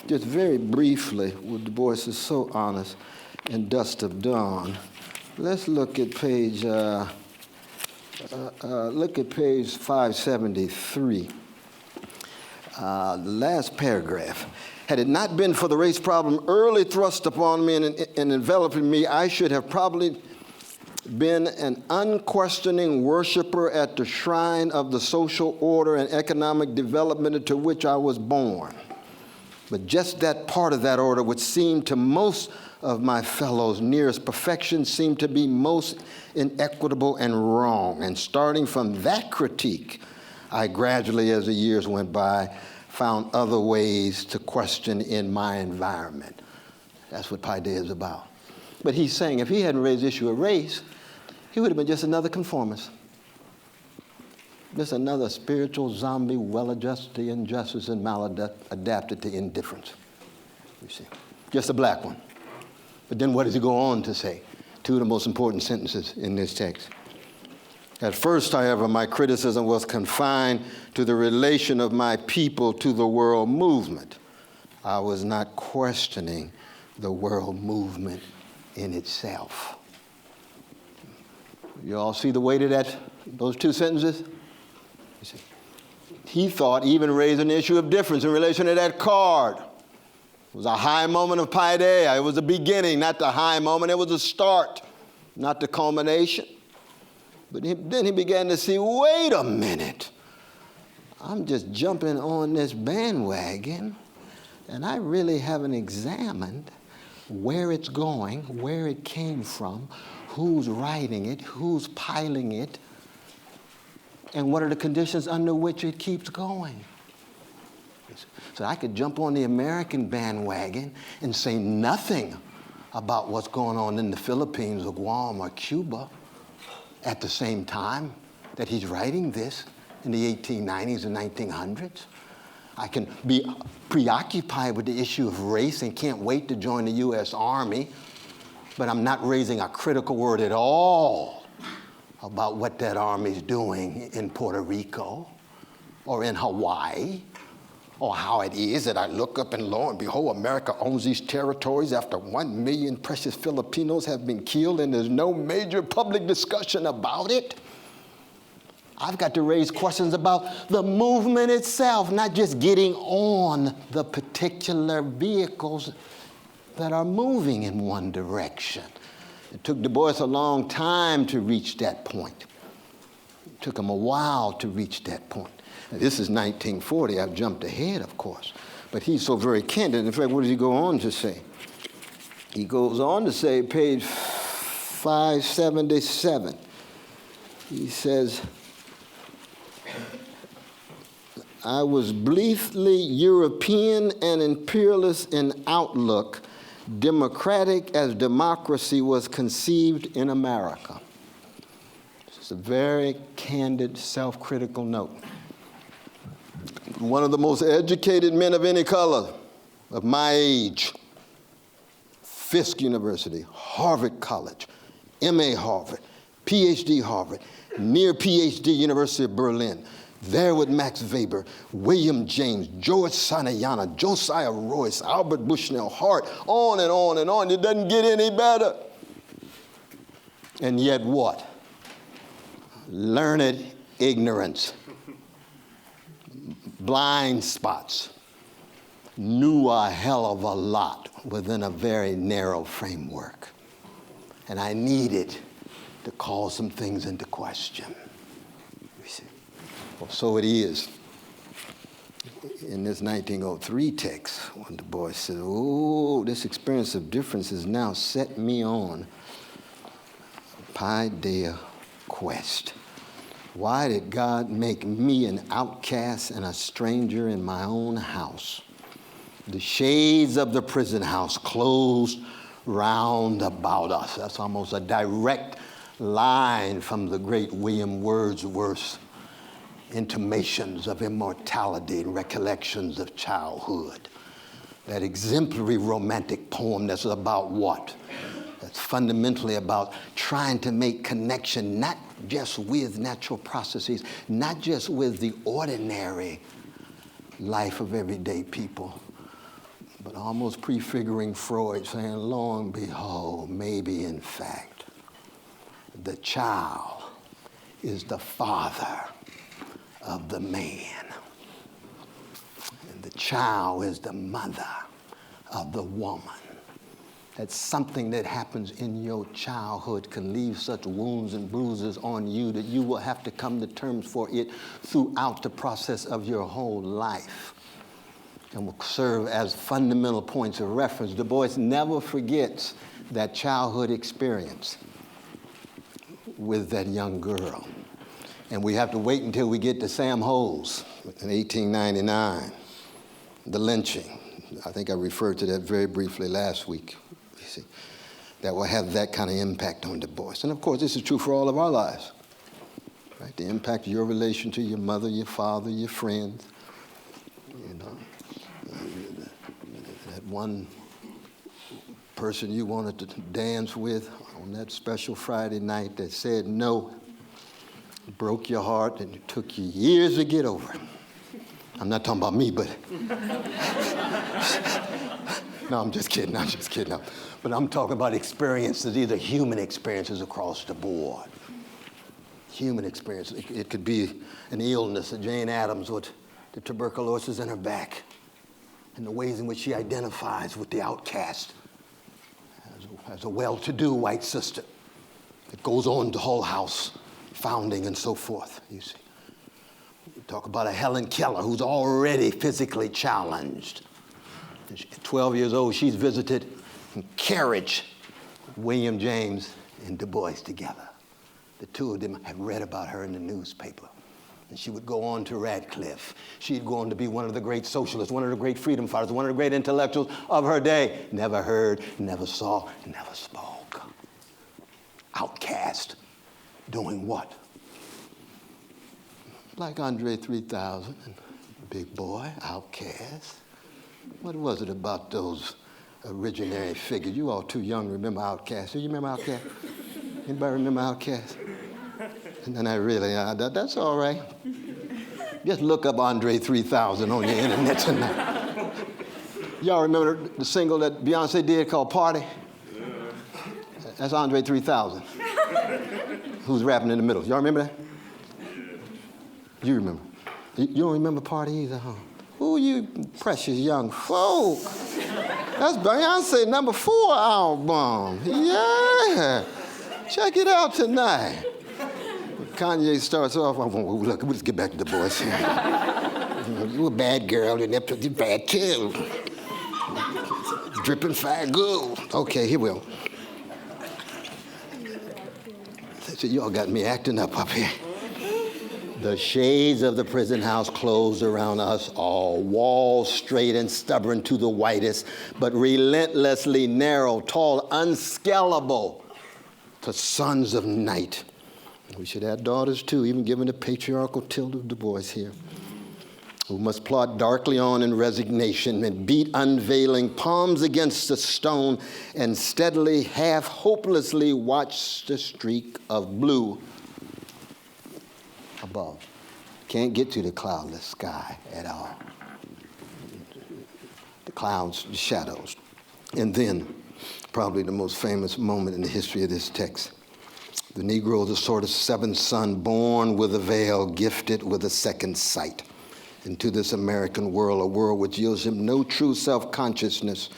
just very briefly, Du Bois is so honest in Dusk of Dawn. Let's look at page 573. The last paragraph. Had it not been for the race problem early thrust upon me and enveloping me, I should have probably been an unquestioning worshiper at the shrine of the social order and economic development into which I was born. But just that part of that order which seemed to most of my fellows nearest perfection seemed to be most inequitable and wrong. And starting from that critique, I gradually, as the years went by, found other ways to question in my environment. That's what Paideia is about. But he's saying if he hadn't raised the issue of race, he would have been just another conformist. Just another spiritual zombie, well-adjusted to injustice and maladapted to indifference. You see, just a black one. But then what does he go on to say? Two of the most important sentences in this text. At first, however, my criticism was confined to the relation of my people to the world movement. I was not questioning the world movement in itself. You all see the weight of those two sentences? You see, he thought even raising the issue of difference in relation to that card was a high moment of Paideia. It was a beginning, not the high moment. It was a start, not the culmination. But then he began to see, wait a minute. I'm just jumping on this bandwagon, and I really haven't examined where it's going, where it came from, who's writing it, who's piling it, and what are the conditions under which it keeps going. So I could jump on the American bandwagon and say nothing about what's going on in the Philippines or Guam or Cuba at the same time that he's writing this in the 1890s and 1900s. I can be preoccupied with the issue of race and can't wait to join the U.S. Army, but I'm not raising a critical word at all about what that army's doing in Puerto Rico or in Hawaii, or how it is that I look up and lo and behold, America owns these territories after 1 million precious Filipinos have been killed and there's no major public discussion about it. I've got to raise questions about the movement itself, not just getting on the particular vehicles that are moving in one direction. It took Du Bois a long time to reach that point. It took him a while to reach that point. This is 1940. I've jumped ahead, of course. But he's so very candid. In fact, what does he go on to say? He goes on to say, page 577, he says, I was bleakly European and imperialist in outlook, democratic as democracy was conceived in America. It's a very candid, self-critical note. One of the most educated men of any color of my age, Fisk University, Harvard College, M.A. Harvard, Ph.D. Harvard, near Ph.D. University of Berlin, there with Max Weber, William James, George Santayana, Josiah Royce, Albert Bushnell Hart, on and on and on. It doesn't get any better. And yet what? Learned ignorance. Blind spots, knew a hell of a lot within a very narrow framework. And I needed to call some things into question. You see? Well, so it is. In this 1903 text, when Du Bois said, oh, this experience of difference has now set me on a Paideia quest. Why did God make me an outcast and a stranger in my own house? The shades of the prison house closed round about us. That's almost a direct line from the great William Wordsworth's intimations of immortality and recollections of childhood. That exemplary romantic poem that's about what? That's fundamentally about trying to make connection not just with natural processes, not just with the ordinary life of everyday people, but almost prefiguring Freud saying, lo and behold, maybe in fact, the child is the father of the man. And the child is the mother of the woman. that something that happens in your childhood can leave such wounds and bruises on you that you will have to come to terms for it throughout the process of your whole life, and will serve as fundamental points of reference. Du Bois never forgets that childhood experience with that young girl. And we have to wait until we get to Sam Holes in 1899, the lynching. I think I referred to that very briefly last week. You see, that will have that kind of impact on Du Bois. And of course, this is true for all of our lives, right? The impact of your relation to your mother, your father, your friends, you know, that one person you wanted to dance with on that special Friday night that said no, broke your heart, and it took you years to get over it. I'm not talking about me, but no, I'm just kidding. But I'm talking about experiences, either human experiences across the board. Human experience. It could be an illness that Jane Addams with the tuberculosis in her back, and the ways in which she identifies with the outcast as a well-to-do white sister. It goes on to Hull House founding and so forth, you see. We talk about a Helen Keller who's already physically challenged. At 12 years old, she's visited and carried William James and Du Bois together. The two of them had read about her in the newspaper. And she would go on to Radcliffe. She'd go on to be one of the great socialists, one of the great freedom fighters, one of the great intellectuals of her day. Never heard, never saw, never spoke. Outcast. Doing what? Like Andre 3000 and Big Boy, Outcast. What was it about those originary figures? You all too young to remember Outcast. Do you remember Outcast? Anybody remember Outcast? And then that's all right. Just look up Andre 3000 on your internet tonight. Y'all remember the single that Beyonce did called Party? That's Andre 3000. Who's rapping in the middle. Y'all remember that? You remember. You don't remember Party either, huh? Who you precious young folk? That's Beyonce #4 album. Yeah. Check it out tonight. Kanye starts off, look, we'll just get back to Du Bois. You a bad girl, and you're bad too. Dripping fire gold. Okay, here we go. So y'all got me acting up here. The shades of the prison house closed around us all, walls straight and stubborn to the whitest, but relentlessly narrow, tall, unscalable to sons of night. We should add daughters too, even given the patriarchal tilt of Du Bois here, who must plod darkly on in resignation and beat unveiling palms against the stone and steadily, half hopelessly watch the streak of blue above. Can't get to the cloudless sky at all. The clouds, the shadows. And then, probably the most famous moment in the history of this text. The Negro is a sort of seventh son, born with a veil, gifted with a second sight into this American world, a world which yields him no true self-consciousness,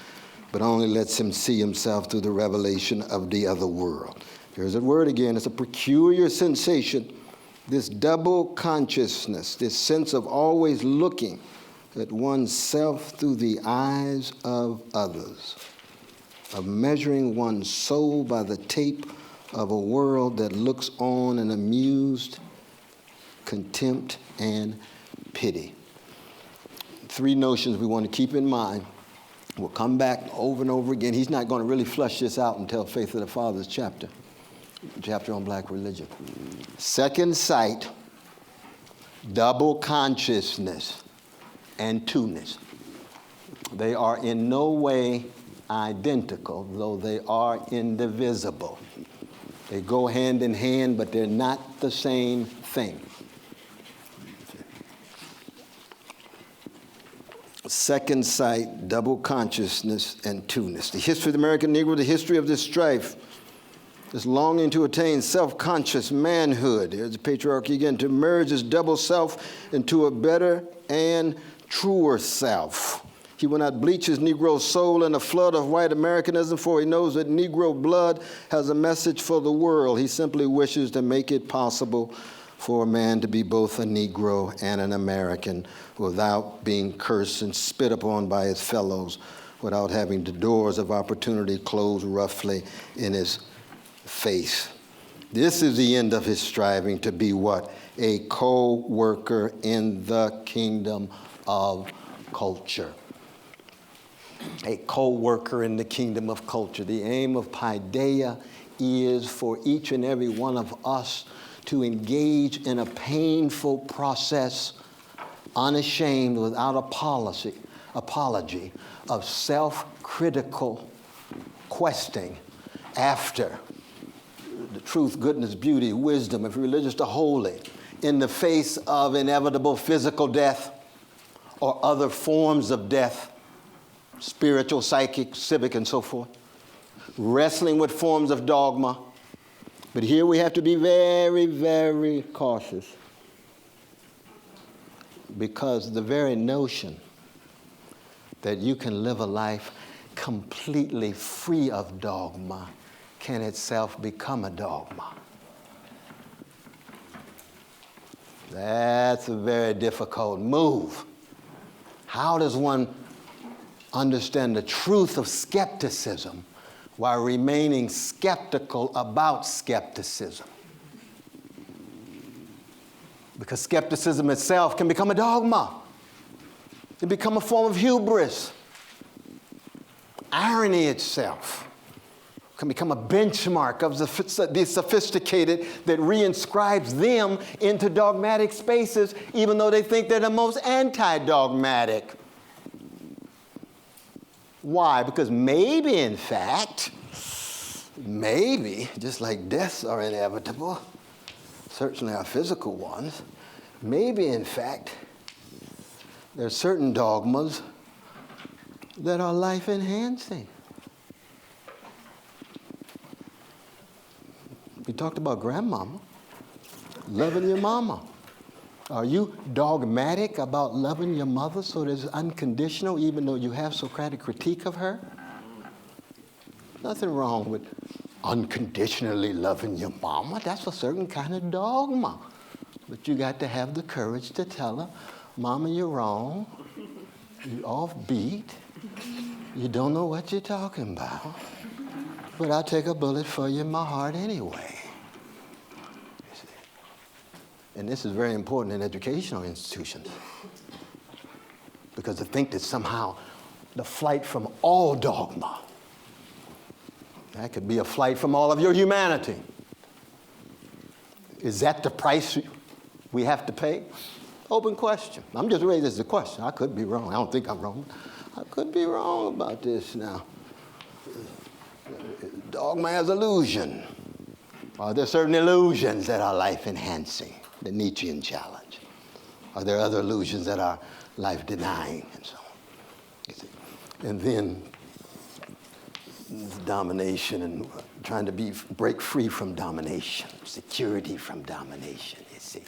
but only lets him see himself through the revelation of the other world. There's that word again. It's a peculiar sensation, this double consciousness, this sense of always looking at oneself through the eyes of others, of measuring one's soul by the tape of a world that looks on in amused contempt and pity. Three notions we want to keep in mind. We'll come back over and over again. He's not going to really flesh this out until Faith of the Fathers chapter on black religion. Second sight, double consciousness, and two-ness. They are in no way identical, though they are indivisible. They go hand in hand, but they're not the same thing. Second sight, double consciousness, and two-ness. The history of the American Negro, the history of this strife, this longing to attain self-conscious manhood. There's the patriarchy again, to merge this double self into a better and truer self. He will not bleach his Negro soul in a flood of white Americanism, for he knows that Negro blood has a message for the world. He simply wishes to make it possible for a man to be both a Negro and an American without being cursed and spit upon by his fellows, without having the doors of opportunity closed roughly in his face. This is the end of his striving to be what? A co-worker in the kingdom of culture. A co-worker in the kingdom of culture. The aim of paideia is for each and every one of us to engage in a painful process, unashamed, without apology, of self-critical questing after the truth, goodness, beauty, wisdom, if religious, the holy, in the face of inevitable physical death or other forms of death, spiritual, psychic, civic, and so forth, wrestling with forms of dogma. But here we have to be very, very cautious, because the very notion that you can live a life completely free of dogma can itself become a dogma. That's a very difficult move. How does one understand the truth of skepticism while remaining skeptical about skepticism? Because skepticism itself can become a dogma. It can become a form of hubris. Irony itself can become a benchmark of the sophisticated that reinscribes them into dogmatic spaces, even though they think they're the most anti-dogmatic. Why? Because maybe, in fact, maybe, just like deaths are inevitable, certainly our physical ones, maybe, in fact, there are certain dogmas that are life-enhancing. We talked about grandmama, loving your mama. Are you dogmatic about loving your mother so that it's unconditional, even though you have Socratic critique of her? Nothing wrong with unconditionally loving your mama. That's a certain kind of dogma. But you got to have the courage to tell her, Mama, you're wrong. You're offbeat. You don't know what you're talking about. But I'll take a bullet for you in my heart anyway. And this is very important in educational institutions, because to think that somehow the flight from all dogma, that could be a flight from all of your humanity. Is that the price we have to pay? Open question. I'm just raising this as a question. I could be wrong. I don't think I'm wrong. I could be wrong about this now. Dogma as illusion. Are there certain illusions that are life-enhancing? The Nietzschean challenge. Are there other illusions that are life-denying, and so on? And then domination and trying to break free from domination, security from domination, you see.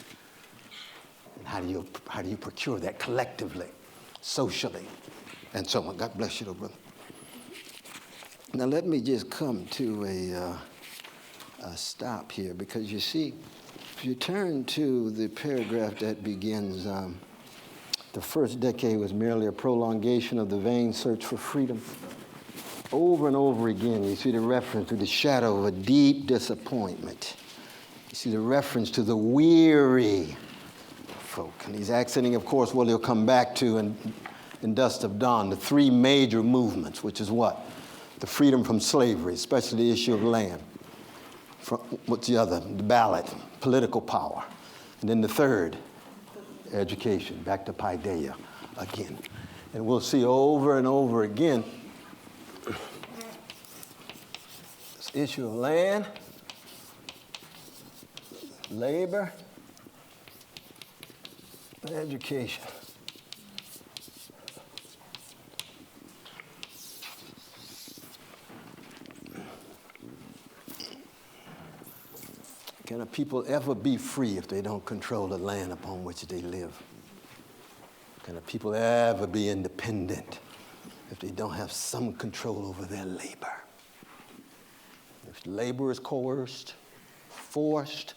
And how do you procure that collectively, socially, and so on? God bless you, little brother. Now let me just come to a stop here, because you see, if you turn to the paragraph that begins, the first decade was merely a prolongation of the vain search for freedom. Over and over again, you see the reference to the shadow of a deep disappointment. You see the reference to the weary folk. And he's accenting, of course, what he'll come back to in Dusk of Dawn, the three major movements, which is what? The freedom from slavery, especially the issue of land. What's the other? The ballot, political power. And then the third, education, back to paideia again. And we'll see over and over again this issue of land, labor, and education. Can a people ever be free if they don't control the land upon which they live? Can a people ever be independent if they don't have some control over their labor. If labor is coerced, forced,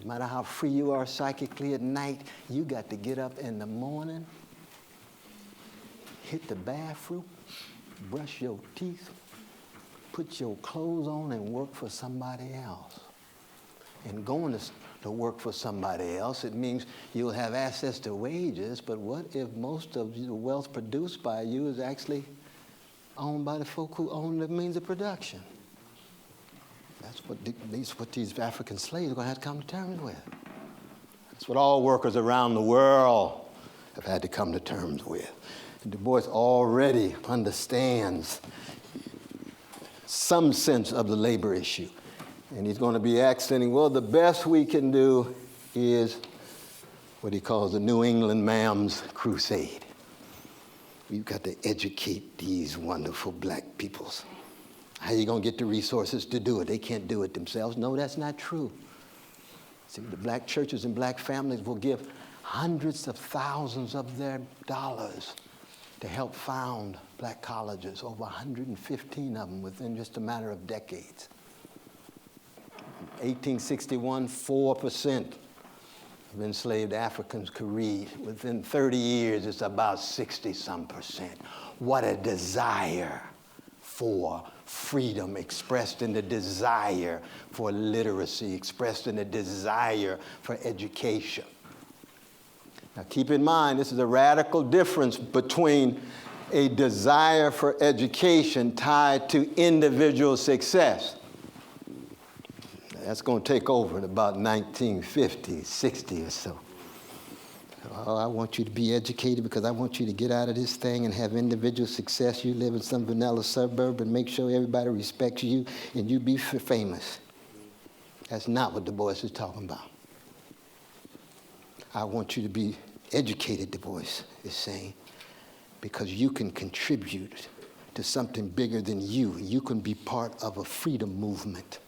no matter how free you are psychically at night, you got to get up in the morning, hit the bathroom, brush your teeth, put your clothes on and work for somebody else. And going to work for somebody else, it means you'll have access to wages, but what if most of the wealth produced by you is actually owned by the folk who own the means of production? That's what these African slaves are going to have to come to terms with. That's what all workers around the world have had to come to terms with. And Du Bois already understands some sense of the labor issue. And he's going to be accenting, well, the best we can do is what he calls the New England Ma'am's Crusade. We've got to educate these wonderful black peoples. How are you going to get the resources to do it? They can't do it themselves. No, that's not true. See, the black churches and black families will give hundreds of thousands of their dollars to help found black colleges, over 115 of them within just a matter of decades. 1861, 4% of enslaved Africans could read. Within 30 years, it's about 60-some%. What a desire for freedom expressed in the desire for literacy, expressed in the desire for education. Now keep in mind, this is a radical difference between a desire for education tied to individual success. That's going to take over in about 1950, 60 or so. Oh, I want you to be educated because I want you to get out of this thing and have individual success. You live in some vanilla suburb and make sure everybody respects you and you be famous. That's not what Du Bois is talking about. I want you to be educated, Du Bois is saying, because you can contribute to something bigger than you. You can be part of a freedom movement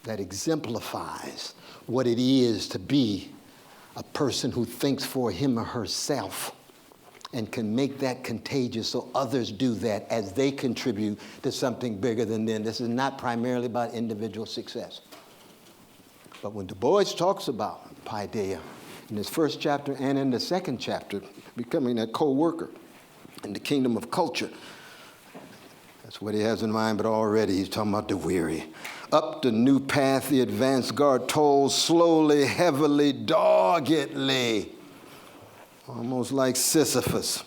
that exemplifies what it is to be a person who thinks for him or herself and can make that contagious so others do that as they contribute to something bigger than them. This is not primarily about individual success. But when Du Bois talks about paideia in his first chapter and in the second chapter, becoming a co-worker in the kingdom of culture, that's what he has in mind, but already he's talking about the weary. Up the new path the advance guard tolls, slowly, heavily, doggedly, almost like Sisyphus.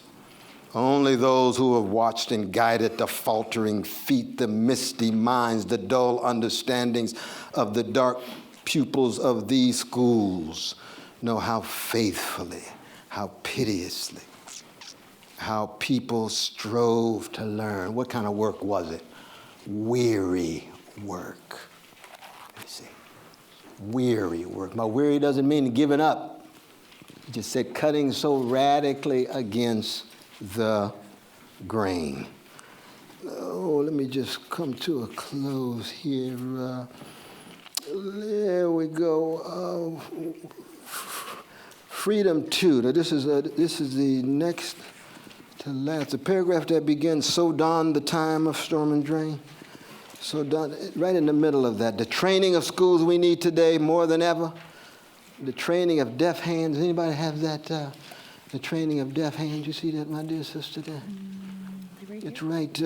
Only those who have watched and guided the faltering feet, the misty minds, the dull understandings of the dark pupils of these schools know how faithfully, how piteously, how people strove to learn. What kind of work was it? Weary work. You see, weary work. Now, weary doesn't mean giving up. It just said cutting so radically against the grain. Oh, let me just come to a close here. There we go. Freedom 2. Now, this is the next to last. The paragraph that begins, so dawned the time of storm and drain. So right in the middle of that, the training of schools we need today more than ever. The training of deaf hands. Anybody have that? The training of deaf hands. You see that, my dear sister? There. It's right.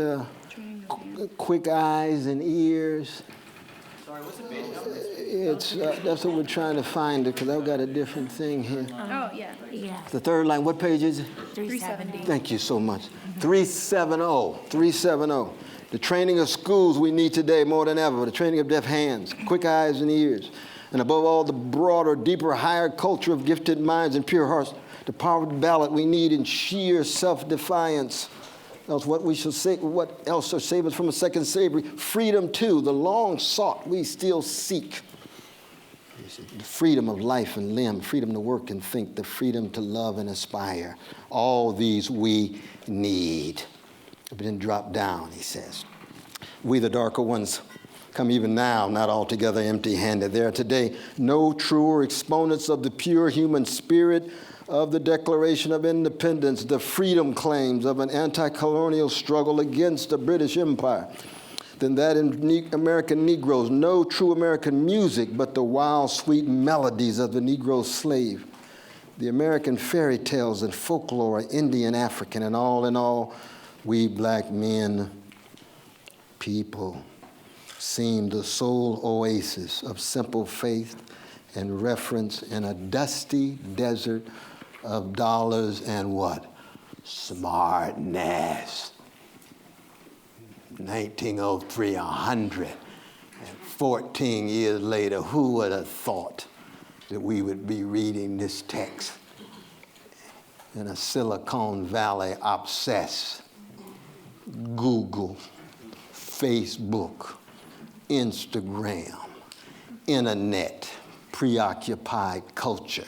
Quick eyes and ears. Sorry, what's the page number? It's that's what we're trying to find it because I've got a different thing here. Oh, yeah. Yeah, The third line. What page is it? 370. Thank you so much. 370. 370. The training of schools we need today more than ever. The training of deaf hands, quick eyes and ears. And above all, the broader, deeper, higher culture of gifted minds and pure hearts. The power of the ballot we need in sheer self-defiance. Else what we shall say, what else shall save us from a second slavery? Freedom too, the long sought we still seek. The freedom of life and limb, freedom to work and think, the freedom to love and aspire. All these we need. But then drop down, he says. We, the darker ones, come even now, not altogether empty-handed. There are today no truer exponents of the pure human spirit, of the Declaration of Independence, the freedom claims of an anti-colonial struggle against the British Empire, than that in American Negroes, no true American music but the wild, sweet melodies of the Negro slave, the American fairy tales and folklore, Indian, African, and all in all, we black men, people, seem the sole oasis of simple faith and reference in a dusty desert of dollars and what? Smartness. 1903, 114 years later, who would have thought that we would be reading this text in a Silicon Valley obsessed Google, Facebook, Instagram, internet, preoccupied culture,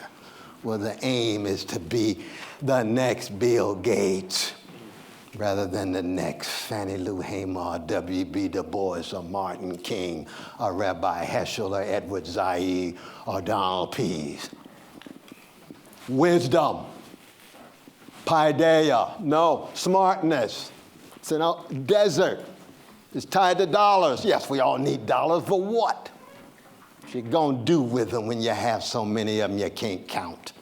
where the aim is to be the next Bill Gates rather than the next Fannie Lou Hamer or W.E.B. Du Bois or Martin King or Rabbi Heschel or Edward Zaid or Donald Pease. Wisdom, paideia, no, smartness. It's in a desert. It's tied to dollars. Yes, we all need dollars, but what? What you gonna do with them when you have so many of them you can't count?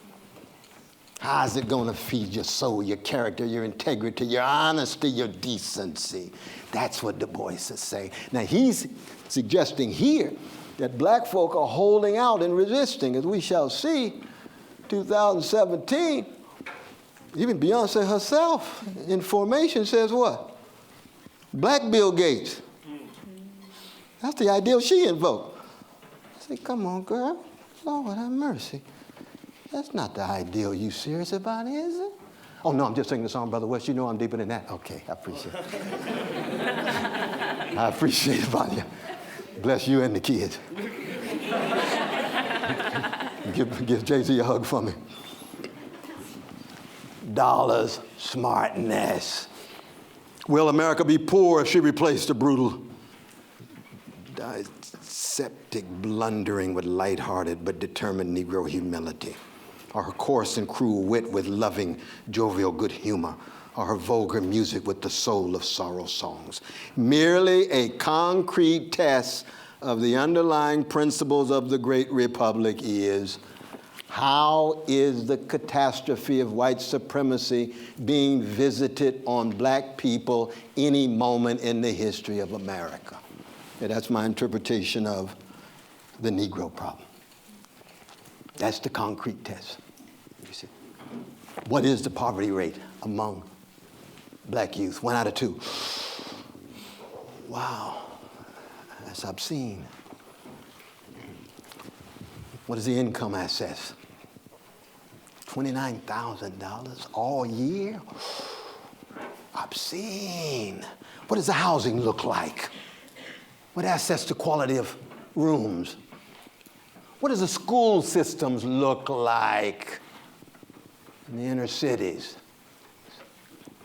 How's it gonna feed your soul, your character, your integrity, your honesty, your decency? That's what Du Bois is saying. Now he's suggesting here that black folk are holding out and resisting, as we shall see, 2017, even Beyonce herself in Formation says what? Black Bill Gates. That's the ideal she invoked. I say, come on, girl. Lord have mercy. That's not the ideal you serious about, is it? Oh, no, I'm just singing the song, Brother West. You know I'm deeper than that. Okay, I appreciate it. I appreciate it, Vanya. Bless you and the kids. Give Jay-Z a hug for me. Dollars, smartness. Will America be poor if she replaced the brutal, septic blundering with lighthearted but determined Negro humility? Or her coarse and cruel wit with loving, jovial good humor? Or her vulgar music with the soul of sorrow songs? Merely a concrete test of the underlying principles of the great republic is, how is the catastrophe of white supremacy being visited on black people any moment in the history of America? And that's my interpretation of the Negro problem. That's the concrete test. You see, what is the poverty rate among black youth? 1 out of 2. Wow, that's obscene. What is the income assess? $29,000 all year? Obscene. What does the housing look like? What assess to quality of rooms? What does the school systems look like in the inner cities?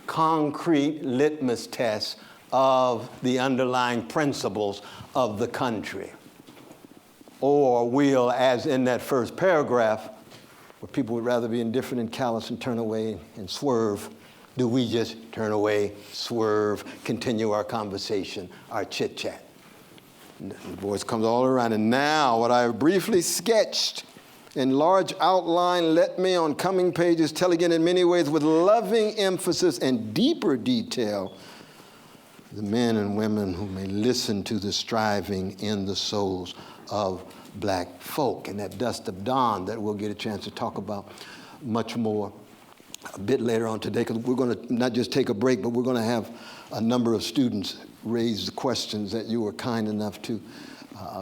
Concrete litmus tests of the underlying principles of the country. Or will, as in that first paragraph, where people would rather be indifferent and callous and turn away and swerve, do we just turn away, swerve, continue our conversation, our chit-chat? The voice comes all around. And now, what I briefly sketched in large outline, let me on coming pages tell again in many ways with loving emphasis and deeper detail the men and women who may listen to the striving in the souls of black folk. And that Dusk of Dawn that we'll get a chance to talk about much more a bit later on today, because we're going to not just take a break, but we're going to have a number of students raise the questions that you were kind enough to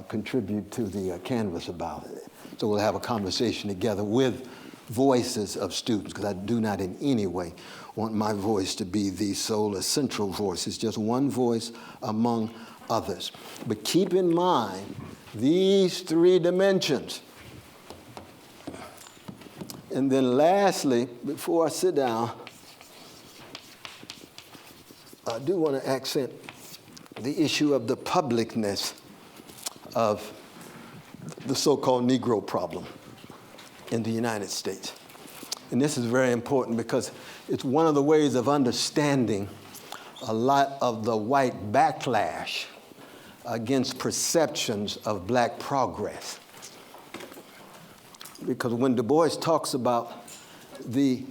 contribute to the canvas about it. So we'll have a conversation together with voices of students, because I do not in any way want my voice to be the sole essential voice. It's just one voice among others. But keep in mind these 3 dimensions. And then lastly, before I sit down, I do want to accent the issue of the publicness of the so-called Negro problem in the United States. And this is very important because it's one of the ways of understanding a lot of the white backlash against perceptions of black progress. Because when Du Bois talks about the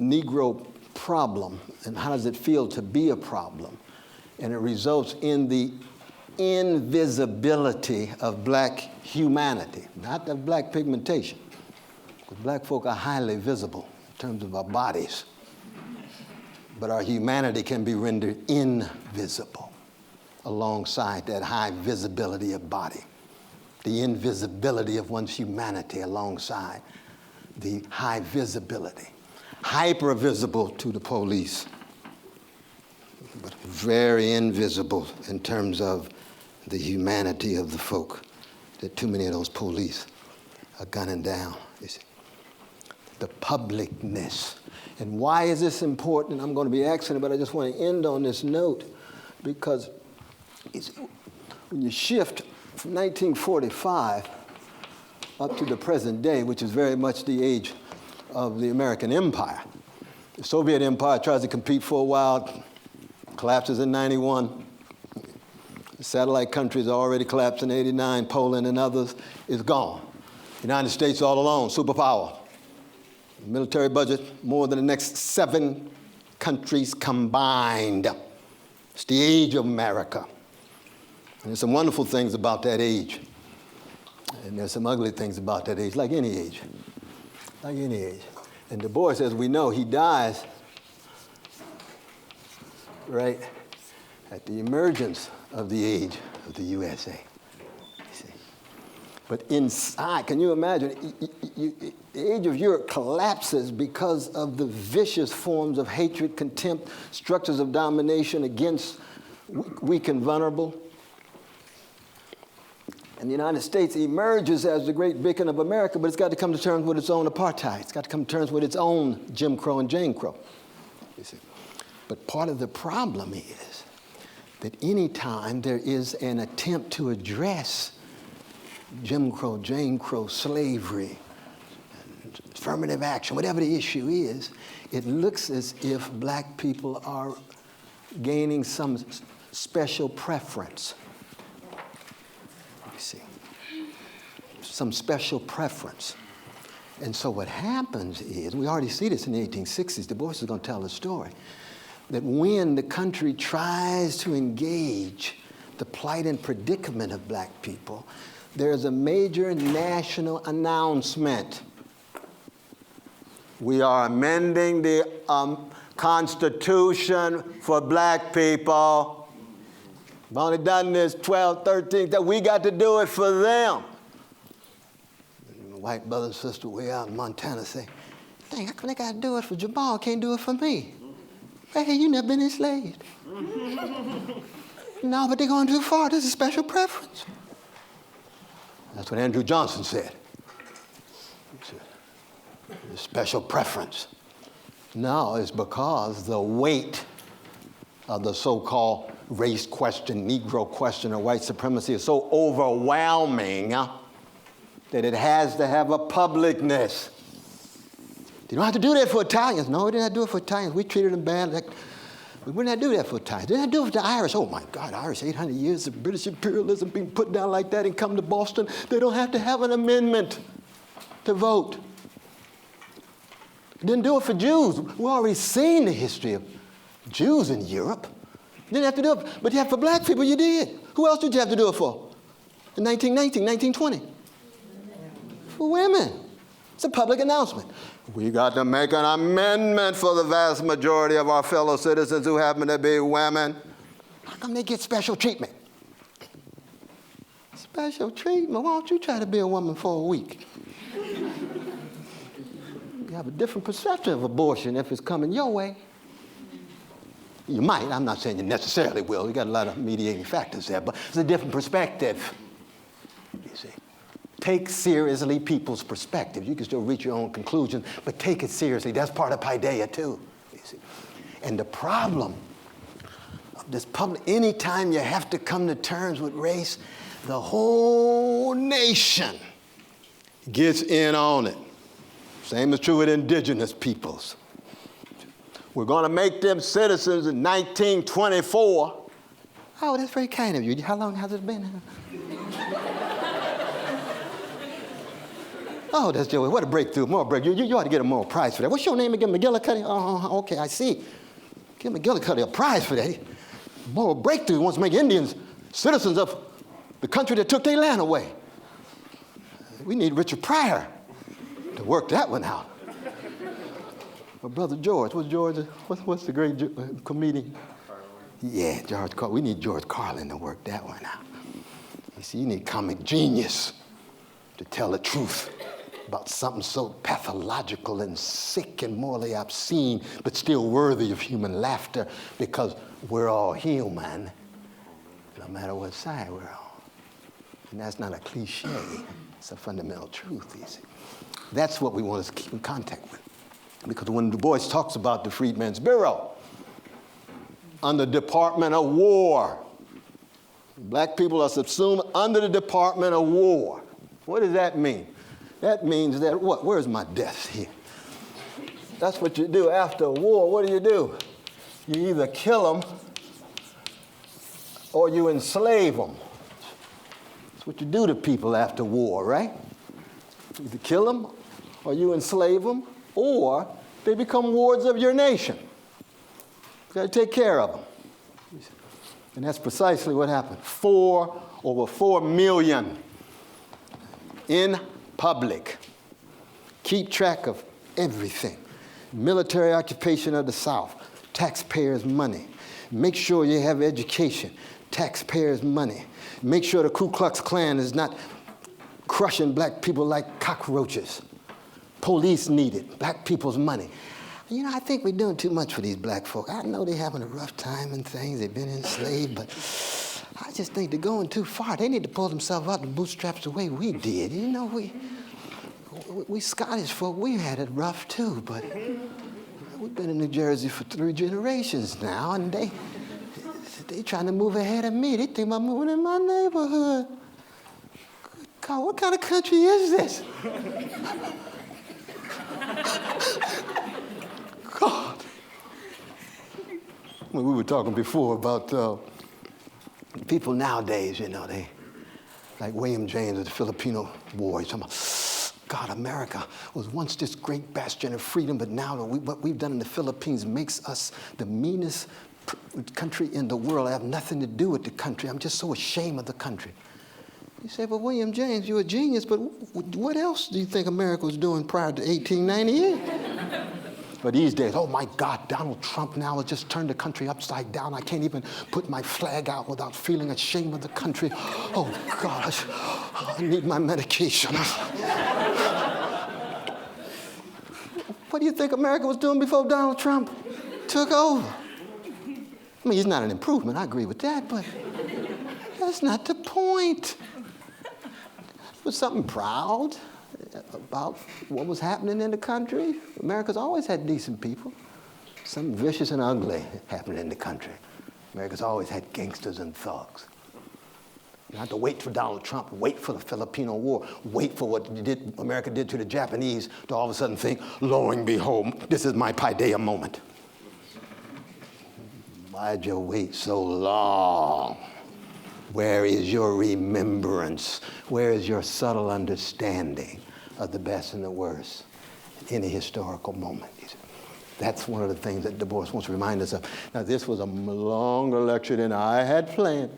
Negro problem and how does it feel to be a problem, and it results in the invisibility of black humanity, not of black pigmentation, because black folk are highly visible in terms of our bodies, but our humanity can be rendered invisible alongside that high visibility of body, the invisibility of one's humanity alongside the high visibility, hyper visible to the police, but very invisible in terms of the humanity of the folk that too many of those police are gunning down. You see. The publicness. And why is this important? I'm going to be asking it, but I just want to end on this note because when you shift from 1945 up to the present day, which is very much the age of the American empire, the Soviet empire tries to compete for a while, collapses in 91. The satellite countries are already collapsed in 89, Poland and others is gone. United States all alone, superpower. Military budget more than the next 7 countries combined. It's the age of America. And there's some wonderful things about that age. And there's some ugly things about that age, like any age. Like any age. And Du Bois, as we know, he dies right at the emergence of the age of the USA. You see. But inside, can you imagine, the age of Europe collapses because of the vicious forms of hatred, contempt, structures of domination against weak and vulnerable. And the United States emerges as the great beacon of America, but it's got to come to terms with its own apartheid. It's got to come to terms with its own Jim Crow and Jane Crow. You see. But part of the problem is that any time there is an attempt to address Jim Crow, Jane Crow, slavery, affirmative action, whatever the issue is, it looks as if black people are gaining some special preference. You see, some special preference. And so what happens is, we already see this in the 1860s, Du Bois is going to tell the story, that when the country tries to engage the plight and predicament of black people, there's a major national announcement. We are amending the Constitution for black people. We've only done this 12, 13, that we got to do it for them. And white brother and sister way out in Montana say, dang, how come they got to do it for Jamal, can't do it for me? Hey, you never been enslaved. No, but they're going too far. This is special preference. That's what Andrew Johnson said. He said, the special preference. No, it's because the weight of the so-called race question, Negro question, or white supremacy is so overwhelming that it has to have a publicness. You don't have to do that for Italians. No, we didn't have to do it for Italians. We treated them bad. We wouldn't have to do that for Italians. We didn't have to do it for the Irish. Oh, my God, Irish, 800 years of British imperialism being put down like that and come to Boston. They don't have to have an amendment to vote. We didn't do it for Jews. We've already seen the history of Jews in Europe. You didn't have to do it, but you have for black people, you did. Who else did you have to do it for? In 1919, 1920? For women. It's a public announcement. We got to make an amendment for the vast majority of our fellow citizens who happen to be women. How come they get special treatment? Special treatment? Why don't you try to be a woman for a week? You have a different perception of abortion if it's coming your way. You might. I'm not saying you necessarily will. You got a lot of mediating factors there, but it's a different perspective. You see. Take seriously people's perspective. You can still reach your own conclusion, but take it seriously. That's part of paideia too. You see. And the problem of this public, anytime you have to come to terms with race, the whole nation gets in on it. Same is true with indigenous peoples. We're going to make them citizens in 1924. Oh, that's very kind of you. How long has it been? Oh, that's Joey. What a breakthrough. More breakthrough. You ought to get a moral prize for that. What's your name again? McGillicuddy? Oh, okay, I see. Give McGillicuddy a prize for that. Moral breakthrough wants to make Indians citizens of the country that took their land away. We need Richard Pryor to work that one out. My brother George. What's the great comedian? Yeah, George Carlin. We need George Carlin to work that one out. You see, you need comic genius to tell the truth about something so pathological and sick and morally obscene, but still worthy of human laughter, because we're all human, no matter what side we're on. And that's not a cliche. It's a fundamental truth, you see. That's what we want to keep in contact with. Because when Du Bois talks about the Freedmen's Bureau, under Department of War, black people are subsumed under the Department of War. What does that mean? That means that what? Where's my desk here? That's what you do after a war. What do? You either kill them or you enslave them. That's what you do to people after war, right? You either kill them or you enslave them, or they become wards of your nation. You got to take care of them. And that's precisely what happened. Over 4 million in public. Keep track of everything. Military occupation of the South, taxpayers' money. Make sure you have education, taxpayers' money. Make sure the Ku Klux Klan is not crushing black people like cockroaches. Police needed, black people's money. You know, I think we're doing too much for these black folk. I know they're having a rough time and things, they've been enslaved, but I just think they're going too far. They need to pull themselves out the bootstraps the way we did. You know, we Scottish folk, we had it rough too, but we've been in New Jersey for 3 generations now, and they trying to move ahead of me. They think about moving in my neighborhood. Good God, what kind of country is this? God. We were talking before about people nowadays, you know, they, like William James of the Filipino War, he's talking about, God, America was once this great bastion of freedom, but now what we've done in the Philippines makes us the meanest country in the world. I have nothing to do with the country. I'm just so ashamed of the country. You say, but William James, you're a genius, but what else do you think America was doing prior to 1898? But these days, oh my God, Donald Trump now has just turned the country upside down. I can't even put my flag out without feeling ashamed of the country. Oh gosh, I need my medication. What do you think America was doing before Donald Trump took over? I mean, he's not an improvement, I agree with that, but that's not the point. It was something proud about what was happening in the country. America's always had decent people. Something vicious and ugly happening in the country. America's always had gangsters and thugs. You don't have to wait for Donald Trump, wait for the Filipino War, wait for what America did to the Japanese to all of a sudden think, lo and behold, this is my Paideia moment. Why'd you wait so long? Where is your remembrance? Where is your subtle understanding of the best and the worst in any historical moment? That's one of the things that Du Bois wants to remind us of. Now, this was a longer lecture than I had planned.